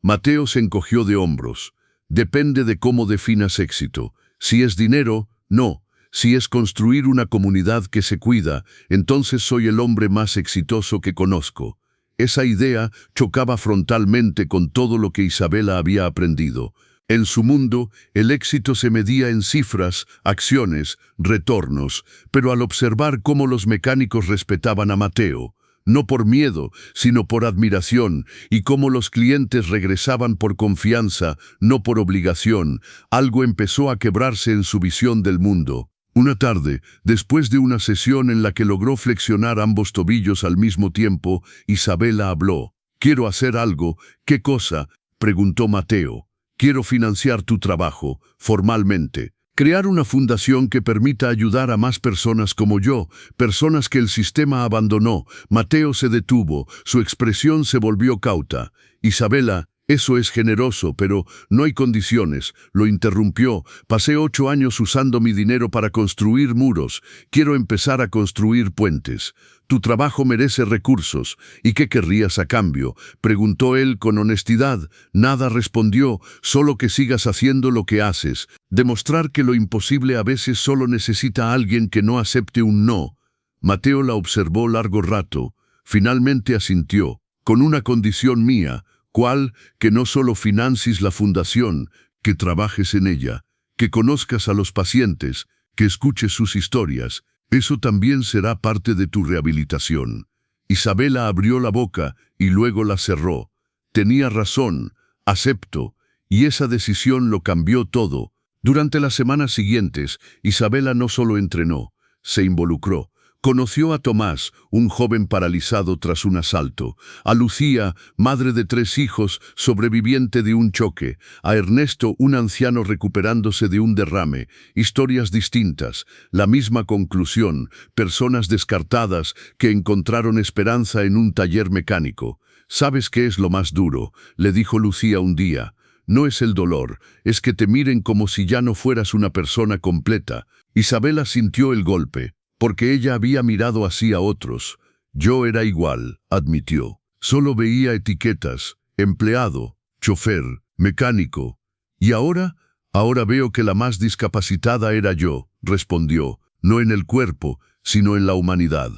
Mateo se encogió de hombros. Depende de cómo definas éxito. Si es dinero, no. Si es construir una comunidad que se cuida, entonces soy el hombre más exitoso que conozco. Esa idea chocaba frontalmente con todo lo que Isabela había aprendido. En su mundo, el éxito se medía en cifras, acciones, retornos, pero al observar cómo los mecánicos respetaban a Mateo, no por miedo, sino por admiración, y cómo los clientes regresaban por confianza, no por obligación, algo empezó a quebrarse en su visión del mundo. Una tarde, después de una sesión en la que logró flexionar ambos tobillos al mismo tiempo, Isabela habló. «Quiero hacer algo». «¿Qué cosa?», preguntó Mateo. «Quiero financiar tu trabajo, formalmente. Crear una fundación que permita ayudar a más personas como yo, personas que el sistema abandonó». Mateo se detuvo, su expresión se volvió cauta. «Isabela, eso es generoso, pero no hay condiciones», lo interrumpió. «Pasé 8 años usando mi dinero para construir muros. Quiero empezar a construir puentes. Tu trabajo merece recursos. ¿Y qué querrías a cambio?», preguntó él con honestidad. «Nada», respondió, «solo que sigas haciendo lo que haces. Demostrar que lo imposible a veces solo necesita a alguien que no acepte un no». Mateo la observó largo rato. Finalmente asintió. «Con una condición mía». «¿Cuál?». «Que no solo financies la fundación, que trabajes en ella, que conozcas a los pacientes, que escuches sus historias. Eso también será parte de tu rehabilitación». Isabela abrió la boca y luego la cerró. Tenía razón, acepto, y esa decisión lo cambió todo. Durante las semanas siguientes, Isabela no solo entrenó, se involucró. Conoció a Tomás, un joven paralizado tras un asalto, a Lucía, madre de 3 hijos, sobreviviente de un choque, a Ernesto, un anciano recuperándose de un derrame. Historias distintas, la misma conclusión, personas descartadas que encontraron esperanza en un taller mecánico. «¿Sabes qué es lo más duro?», le dijo Lucía un día. «No es el dolor, es que te miren como si ya no fueras una persona completa». Isabela sintió el golpe, porque ella había mirado así a otros. «Yo era igual», admitió. «Solo veía etiquetas, empleado, chofer, mecánico. ¿Y ahora? Ahora veo que la más discapacitada era yo», respondió, «no en el cuerpo, sino en la humanidad».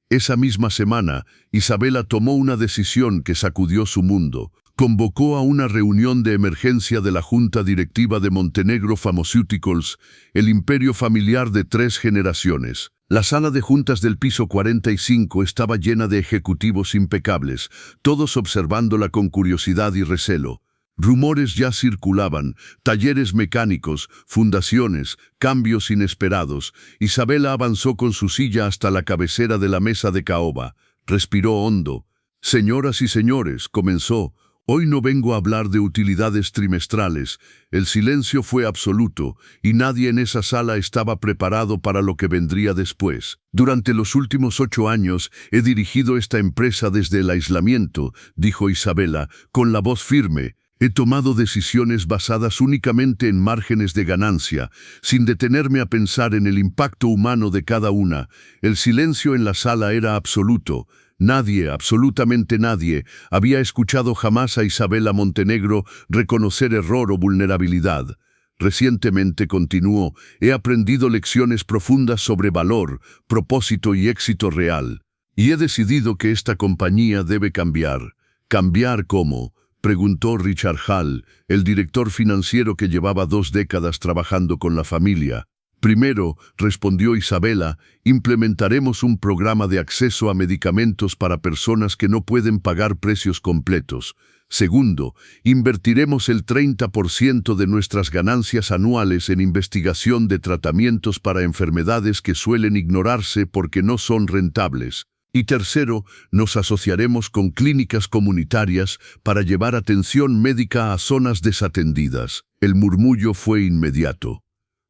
Esa misma semana, Isabela tomó una decisión que sacudió su mundo. Convocó a una reunión de emergencia de la Junta Directiva de Montenegro Pharmaceuticals, el imperio familiar de 3 generaciones. La sala de juntas del piso 45 estaba llena de ejecutivos impecables, todos observándola con curiosidad y recelo. Rumores ya circulaban, talleres mecánicos, fundaciones, cambios inesperados. Isabela avanzó con su silla hasta la cabecera de la mesa de caoba. Respiró hondo. «Señoras y señores», comenzó, «hoy no vengo a hablar de utilidades trimestrales». El silencio fue absoluto, y nadie en esa sala estaba preparado para lo que vendría después. «Durante los últimos 8 años he dirigido esta empresa desde el aislamiento», dijo Isabela, con la voz firme. «He tomado decisiones basadas únicamente en márgenes de ganancia, sin detenerme a pensar en el impacto humano de cada una». El silencio en la sala era absoluto. Nadie, absolutamente nadie, había escuchado jamás a Isabela Montenegro reconocer error o vulnerabilidad. Recientemente, continuó, he aprendido lecciones profundas sobre valor, propósito y éxito real. Y he decidido que esta compañía debe cambiar. ¿Cambiar cómo?, preguntó Richard Hall, el director financiero que llevaba 2 décadas trabajando con la familia. Primero, respondió Isabela, implementaremos un programa de acceso a medicamentos para personas que no pueden pagar precios completos. Segundo, invertiremos el 30% de nuestras ganancias anuales en investigación de tratamientos para enfermedades que suelen ignorarse porque no son rentables. Y tercero, nos asociaremos con clínicas comunitarias para llevar atención médica a zonas desatendidas. El murmullo fue inmediato.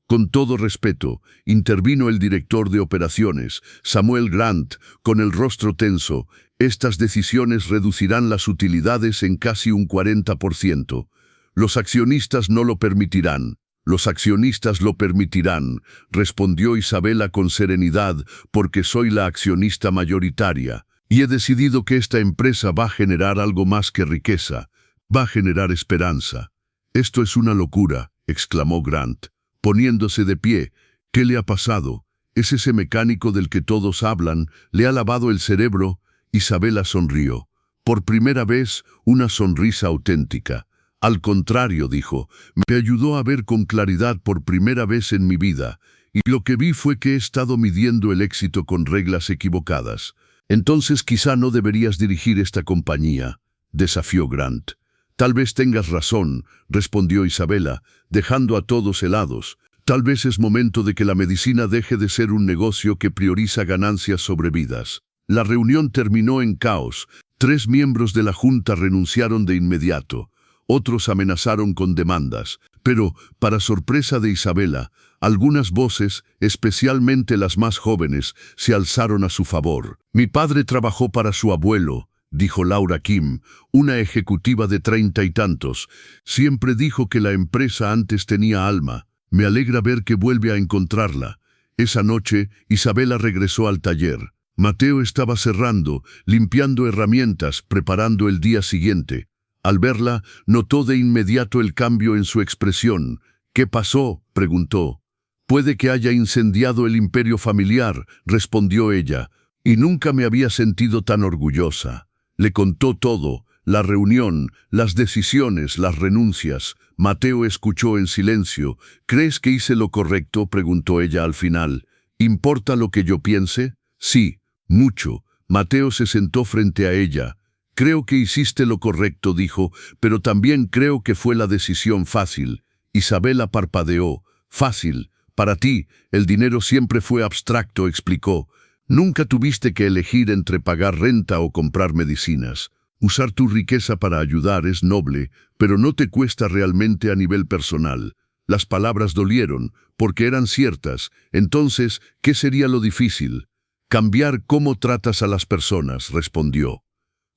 Con todo respeto, intervino el director de operaciones, Samuel Grant, con el rostro tenso. Estas decisiones reducirán las utilidades en casi un 40%. Los accionistas no lo permitirán. Los accionistas lo permitirán, respondió Isabela con serenidad, porque soy la accionista mayoritaria. Y he decidido que esta empresa va a generar algo más que riqueza. Va a generar esperanza. Esto es una locura, exclamó Grant, poniéndose de pie. ¿Qué le ha pasado? ¿Es ese mecánico del que todos hablan? ¿Le ha lavado el cerebro? Isabela sonrió. Por primera vez, una sonrisa auténtica. Al contrario, dijo, me ayudó a ver con claridad por primera vez en mi vida, y lo que vi fue que he estado midiendo el éxito con reglas equivocadas. Entonces quizá no deberías dirigir esta compañía, desafió Grant. Tal vez tengas razón, respondió Isabela, dejando a todos helados. Tal vez es momento de que la medicina deje de ser un negocio que prioriza ganancias sobre vidas. La reunión terminó en caos. 3 miembros de la Junta renunciaron de inmediato. Otros amenazaron con demandas. Pero, para sorpresa de Isabela, algunas voces, especialmente las más jóvenes, se alzaron a su favor. Mi padre trabajó para su abuelo, dijo Laura Kim, una ejecutiva de 30 y tantos. Siempre dijo que la empresa antes tenía alma. Me alegra ver que vuelve a encontrarla. Esa noche, Isabela regresó al taller. Mateo estaba cerrando, limpiando herramientas, preparando el día siguiente. Al verla, notó de inmediato el cambio en su expresión. ¿Qué pasó?, preguntó. Puede que haya incendiado el imperio familiar, respondió ella, y nunca me había sentido tan orgullosa. Le contó todo, la reunión, las decisiones, las renuncias. Mateo escuchó en silencio. ¿Crees que hice lo correcto?, preguntó ella al final. ¿Importa lo que yo piense? Sí, mucho. Mateo se sentó frente a ella. Creo que hiciste lo correcto, dijo, pero también creo que fue la decisión fácil. Isabela parpadeó. Fácil. Para ti, el dinero siempre fue abstracto, explicó. Nunca tuviste que elegir entre pagar renta o comprar medicinas. Usar tu riqueza para ayudar es noble, pero no te cuesta realmente a nivel personal. Las palabras dolieron, porque eran ciertas. Entonces, ¿qué sería lo difícil? Cambiar cómo tratas a las personas, respondió.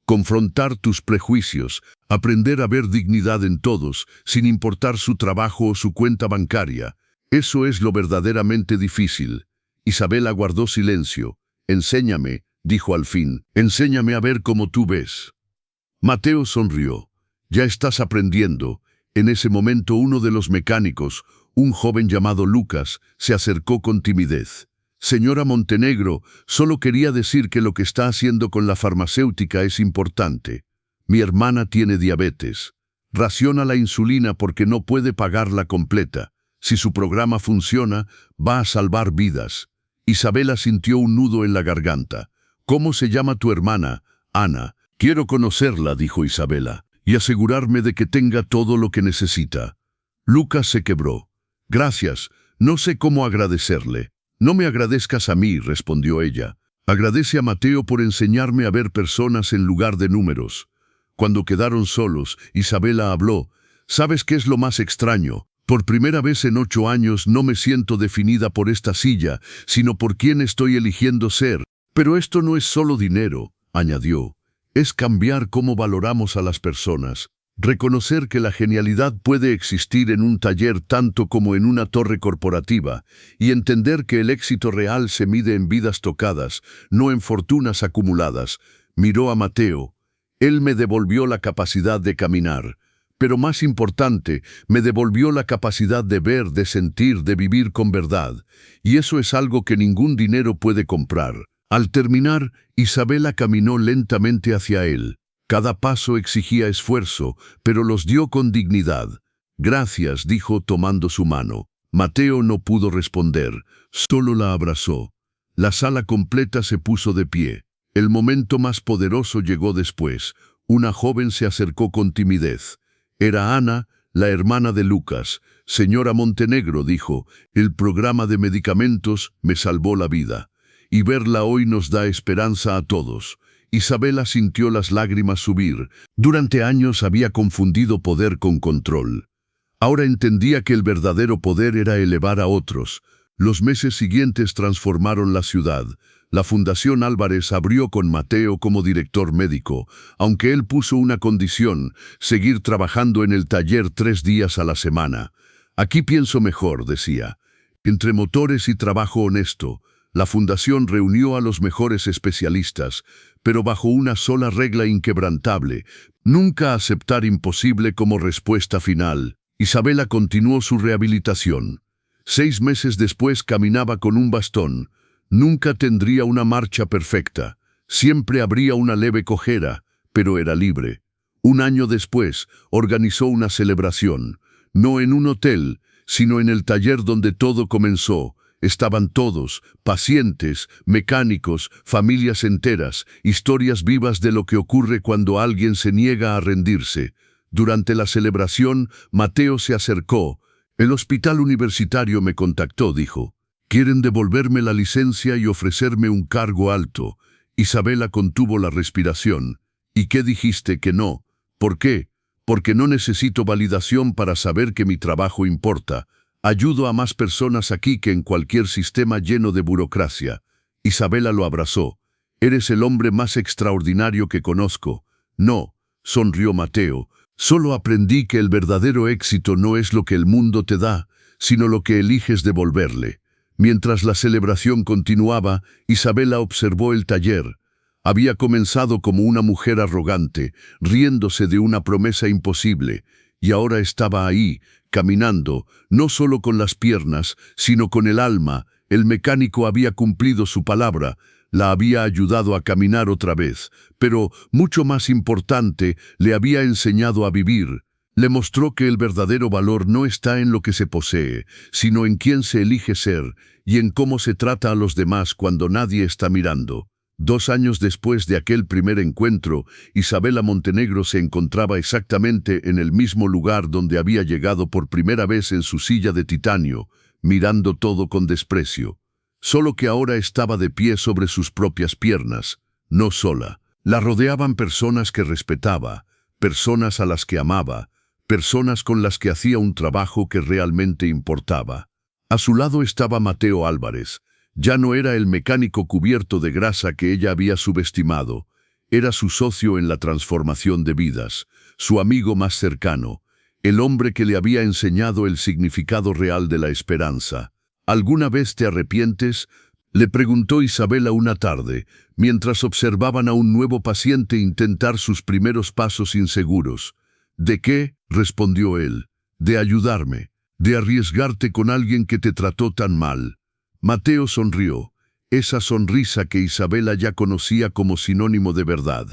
Confrontar tus prejuicios, aprender a ver dignidad en todos, sin importar su trabajo o su cuenta bancaria. Eso es lo verdaderamente difícil. Isabela guardó silencio. Enséñame, dijo al fin, enséñame a ver cómo tú ves. Mateo sonrió. Ya estás aprendiendo. En ese momento uno de los mecánicos, un joven llamado Lucas, se acercó con timidez. Señora Montenegro, solo quería decir que lo que está haciendo con la farmacéutica es importante. Mi hermana tiene diabetes. Raciona la insulina porque no puede pagarla completa. Si su programa funciona, va a salvar vidas. Isabela sintió un nudo en la garganta. ¿Cómo se llama tu hermana? Ana. Quiero conocerla, dijo Isabela, y asegurarme de que tenga todo lo que necesita. Lucas se quebró. Gracias, no sé cómo agradecerle. No me agradezcas a mí, respondió ella. Agradece a Mateo por enseñarme a ver personas en lugar de números. Cuando quedaron solos, Isabela habló. ¿Sabes qué es lo más extraño? Por primera vez en 8 años no me siento definida por esta silla, sino por quién estoy eligiendo ser. Pero esto no es solo dinero, añadió. Es cambiar cómo valoramos a las personas. Reconocer que la genialidad puede existir en un taller tanto como en una torre corporativa, y entender que el éxito real se mide en vidas tocadas, no en fortunas acumuladas. Miró a Mateo. Él me devolvió la capacidad de caminar. Pero más importante, me devolvió la capacidad de ver, de sentir, de vivir con verdad. Y eso es algo que ningún dinero puede comprar. Al terminar, Isabela caminó lentamente hacia él. Cada paso exigía esfuerzo, pero los dio con dignidad. Gracias, dijo tomando su mano. Mateo no pudo responder, solo la abrazó. La sala completa se puso de pie. El momento más poderoso llegó después. Una joven se acercó con timidez. Era Ana, la hermana de Lucas. Señora Montenegro, dijo, el programa de medicamentos me salvó la vida. Y verla hoy nos da esperanza a todos. Isabela sintió las lágrimas subir. Durante años había confundido poder con control. Ahora entendía que el verdadero poder era elevar a otros. Los meses siguientes transformaron la ciudad. La Fundación Álvarez abrió con Mateo como director médico, aunque él puso una condición: seguir trabajando en el taller 3 días a la semana. Aquí pienso mejor, decía. Entre motores y trabajo honesto, la fundación reunió a los mejores especialistas, pero bajo una sola regla inquebrantable: nunca aceptar imposible como respuesta final. Isabela continuó su rehabilitación. 6 meses después caminaba con un bastón. Nunca tendría una marcha perfecta. Siempre habría una leve cojera, pero era libre. Un año después, organizó una celebración. No en un hotel, sino en el taller donde todo comenzó. Estaban todos: pacientes, mecánicos, familias enteras, historias vivas de lo que ocurre cuando alguien se niega a rendirse. Durante la celebración, Mateo se acercó. El hospital universitario me contactó, dijo. Quieren devolverme la licencia y ofrecerme un cargo alto. Isabela contuvo la respiración. ¿Y qué dijiste que no? ¿Por qué? Porque no necesito validación para saber que mi trabajo importa. Ayudo a más personas aquí que en cualquier sistema lleno de burocracia. Isabela lo abrazó. Eres el hombre más extraordinario que conozco. No, sonrió Mateo. Solo aprendí que el verdadero éxito no es lo que el mundo te da, sino lo que eliges devolverle. Mientras la celebración continuaba, Isabela observó el taller. Había comenzado como una mujer arrogante, riéndose de una promesa imposible, y ahora estaba ahí, caminando, no solo con las piernas, sino con el alma. El mecánico había cumplido su palabra, la había ayudado a caminar otra vez, pero, mucho más importante, le había enseñado a vivir. Le mostró que el verdadero valor no está en lo que se posee, sino en quién se elige ser y en cómo se trata a los demás cuando nadie está mirando. 2 años después de aquel primer encuentro, Isabela Montenegro se encontraba exactamente en el mismo lugar donde había llegado por primera vez en su silla de titanio, mirando todo con desprecio. Solo que ahora estaba de pie sobre sus propias piernas, no sola. La rodeaban personas que respetaba, personas a las que amaba, personas con las que hacía un trabajo que realmente importaba. A su lado estaba Mateo Álvarez. Ya no era el mecánico cubierto de grasa que ella había subestimado. Era su socio en la transformación de vidas, su amigo más cercano, el hombre que le había enseñado el significado real de la esperanza. ¿Alguna vez te arrepientes?, le preguntó Isabela una tarde, mientras observaban a un nuevo paciente intentar sus primeros pasos inseguros. ¿De qué?, respondió él. De ayudarme, de arriesgarte con alguien que te trató tan mal. Mateo sonrió, esa sonrisa que Isabela ya conocía como sinónimo de verdad.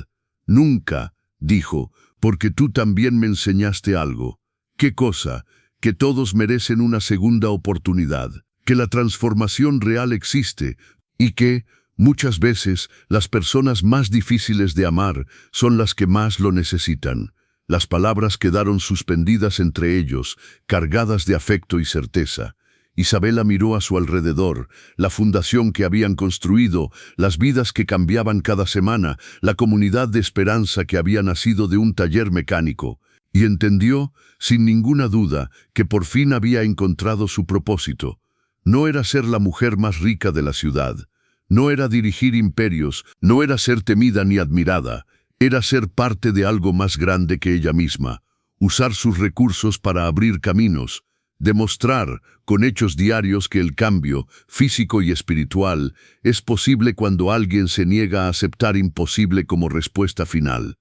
Nunca, dijo, porque tú también me enseñaste algo. ¿Qué cosa? Que todos merecen una segunda oportunidad, que la transformación real existe y que, muchas veces, las personas más difíciles de amar son las que más lo necesitan. Las palabras quedaron suspendidas entre ellos, cargadas de afecto y certeza. Isabela miró a su alrededor, la fundación que habían construido, las vidas que cambiaban cada semana, la comunidad de esperanza que había nacido de un taller mecánico, y entendió, sin ninguna duda, que por fin había encontrado su propósito. No era ser la mujer más rica de la ciudad, no era dirigir imperios, no era ser temida ni admirada, era ser parte de algo más grande que ella misma, usar sus recursos para abrir caminos, demostrar con hechos diarios que el cambio, físico y espiritual, es posible cuando alguien se niega a aceptar imposible como respuesta final.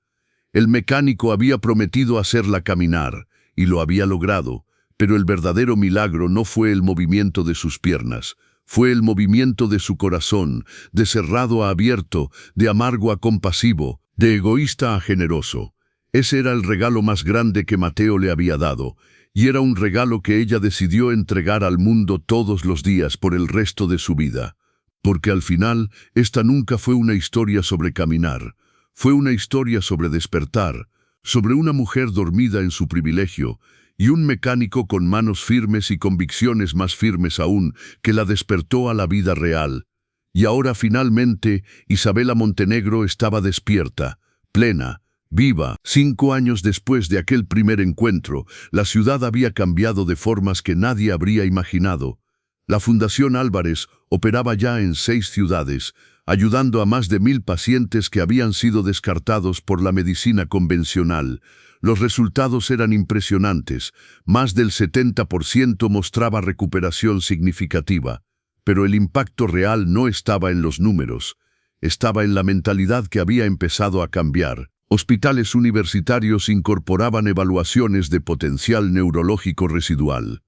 El mecánico había prometido hacerla caminar, y lo había logrado, pero el verdadero milagro no fue el movimiento de sus piernas, fue el movimiento de su corazón, de cerrado a abierto, de amargo a compasivo, de egoísta a generoso. Ese era el regalo más grande que Mateo le había dado, y era un regalo que ella decidió entregar al mundo todos los días por el resto de su vida. Porque al final, esta nunca fue una historia sobre caminar, fue una historia sobre despertar, sobre una mujer dormida en su privilegio, y un mecánico con manos firmes y convicciones más firmes aún, que la despertó a la vida real. Y ahora finalmente, Isabela Montenegro estaba despierta, plena, viva. 5 años después de aquel primer encuentro, la ciudad había cambiado de formas que nadie habría imaginado. La Fundación Álvarez operaba ya en 6 ciudades, ayudando a más de 1000 pacientes que habían sido descartados por la medicina convencional. Los resultados eran impresionantes. Más del 70% mostraba recuperación significativa. Pero el impacto real no estaba en los números. Estaba en la mentalidad que había empezado a cambiar. Hospitales universitarios incorporaban evaluaciones de potencial neurológico residual.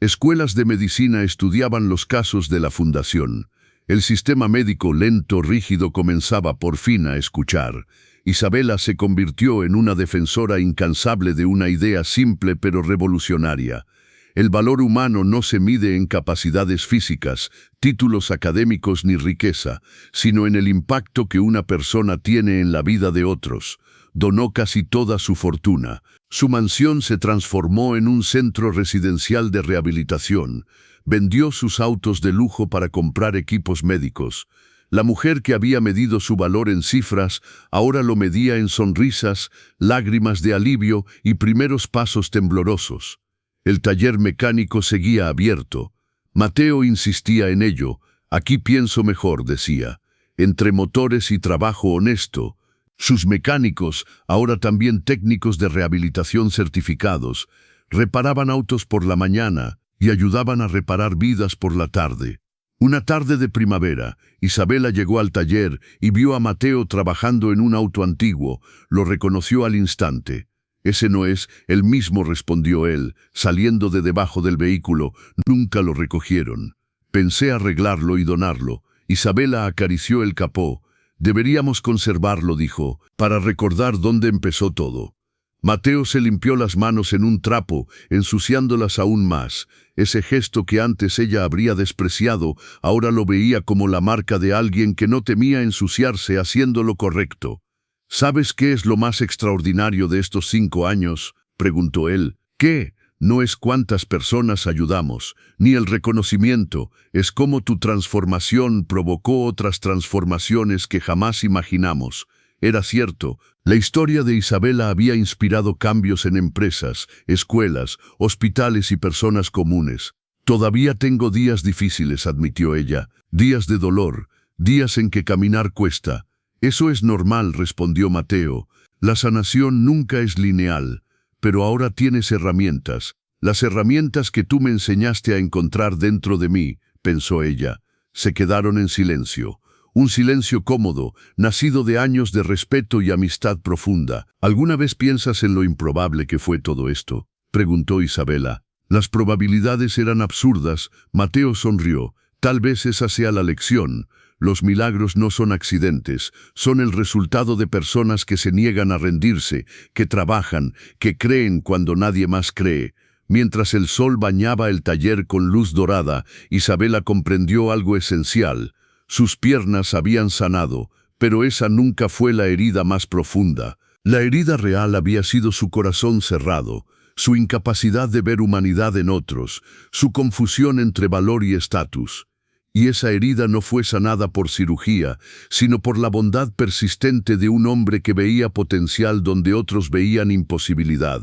Escuelas de medicina estudiaban los casos de la Fundación. El sistema médico lento, rígido comenzaba por fin a escuchar. Isabela se convirtió en una defensora incansable de una idea simple pero revolucionaria. El valor humano no se mide en capacidades físicas, títulos académicos ni riqueza, sino en el impacto que una persona tiene en la vida de otros. Donó casi toda su fortuna. Su mansión se transformó en un centro residencial de rehabilitación. Vendió sus autos de lujo para comprar equipos médicos. La mujer que había medido su valor en cifras, ahora lo medía en sonrisas, lágrimas de alivio y primeros pasos temblorosos. El taller mecánico seguía abierto. Mateo insistía en ello. Aquí pienso mejor, decía. Entre motores y trabajo honesto. Sus mecánicos, ahora también técnicos de rehabilitación certificados, reparaban autos por la mañana y ayudaban a reparar vidas por la tarde. Una tarde de primavera, Isabela llegó al taller y vio a Mateo trabajando en un auto antiguo. Lo reconoció al instante. «Ese no es el mismo», respondió él, saliendo de debajo del vehículo. «Nunca lo recogieron. Pensé arreglarlo y donarlo». Isabela acarició el capó. «Deberíamos conservarlo», dijo, «para recordar dónde empezó todo». Mateo se limpió las manos en un trapo, ensuciándolas aún más. Ese gesto que antes ella habría despreciado, ahora lo veía como la marca de alguien que no temía ensuciarse haciendo lo correcto. «¿Sabes qué es lo más extraordinario de estos 5 años?», preguntó él. «¿Qué? No es cuántas personas ayudamos, ni el reconocimiento, es cómo tu transformación provocó otras transformaciones que jamás imaginamos». Era cierto, la historia de Isabela había inspirado cambios en empresas, escuelas, hospitales y personas comunes. «Todavía tengo días difíciles», admitió ella, «días de dolor, días en que caminar cuesta». «Eso es normal», respondió Mateo. «La sanación nunca es lineal, pero ahora tienes herramientas. Las herramientas que tú me enseñaste a encontrar dentro de mí», pensó ella. Se quedaron en silencio. Un silencio cómodo, nacido de años de respeto y amistad profunda. «¿Alguna vez piensas en lo improbable que fue todo esto?», preguntó Isabela. Las probabilidades eran absurdas. Mateo sonrió. «Tal vez esa sea la lección. Los milagros no son accidentes, son el resultado de personas que se niegan a rendirse, que trabajan, que creen cuando nadie más cree». Mientras el sol bañaba el taller con luz dorada, Isabela comprendió algo esencial. Sus piernas habían sanado, pero esa nunca fue la herida más profunda. La herida real había sido su corazón cerrado, su incapacidad de ver humanidad en otros, su confusión entre valor y estatus. Y esa herida no fue sanada por cirugía, sino por la bondad persistente de un hombre que veía potencial donde otros veían imposibilidad.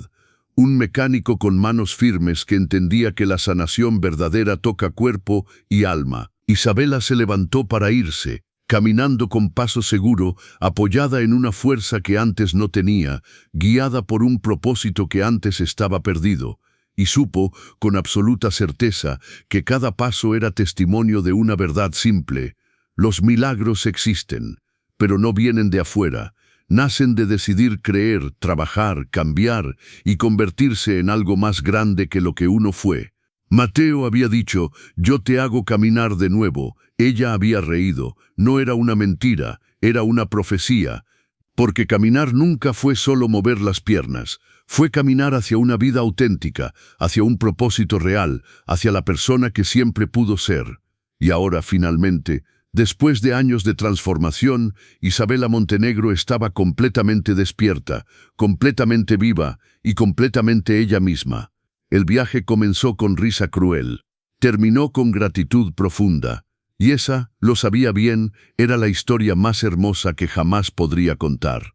Un mecánico con manos firmes que entendía que la sanación verdadera toca cuerpo y alma. Isabela se levantó para irse, caminando con paso seguro, apoyada en una fuerza que antes no tenía, guiada por un propósito que antes estaba perdido. Y supo, con absoluta certeza, que cada paso era testimonio de una verdad simple. Los milagros existen, pero no vienen de afuera. Nacen de decidir creer, trabajar, cambiar y convertirse en algo más grande que lo que uno fue. Mateo había dicho, «Yo te hago caminar de nuevo». Ella había reído. No era una mentira, era una profecía. Porque caminar nunca fue solo mover las piernas. Fue caminar hacia una vida auténtica, hacia un propósito real, hacia la persona que siempre pudo ser. Y ahora, finalmente, después de años de transformación, Isabela Montenegro estaba completamente despierta, completamente viva y completamente ella misma. El viaje comenzó con risa cruel, terminó con gratitud profunda, y esa, lo sabía bien, era la historia más hermosa que jamás podría contar.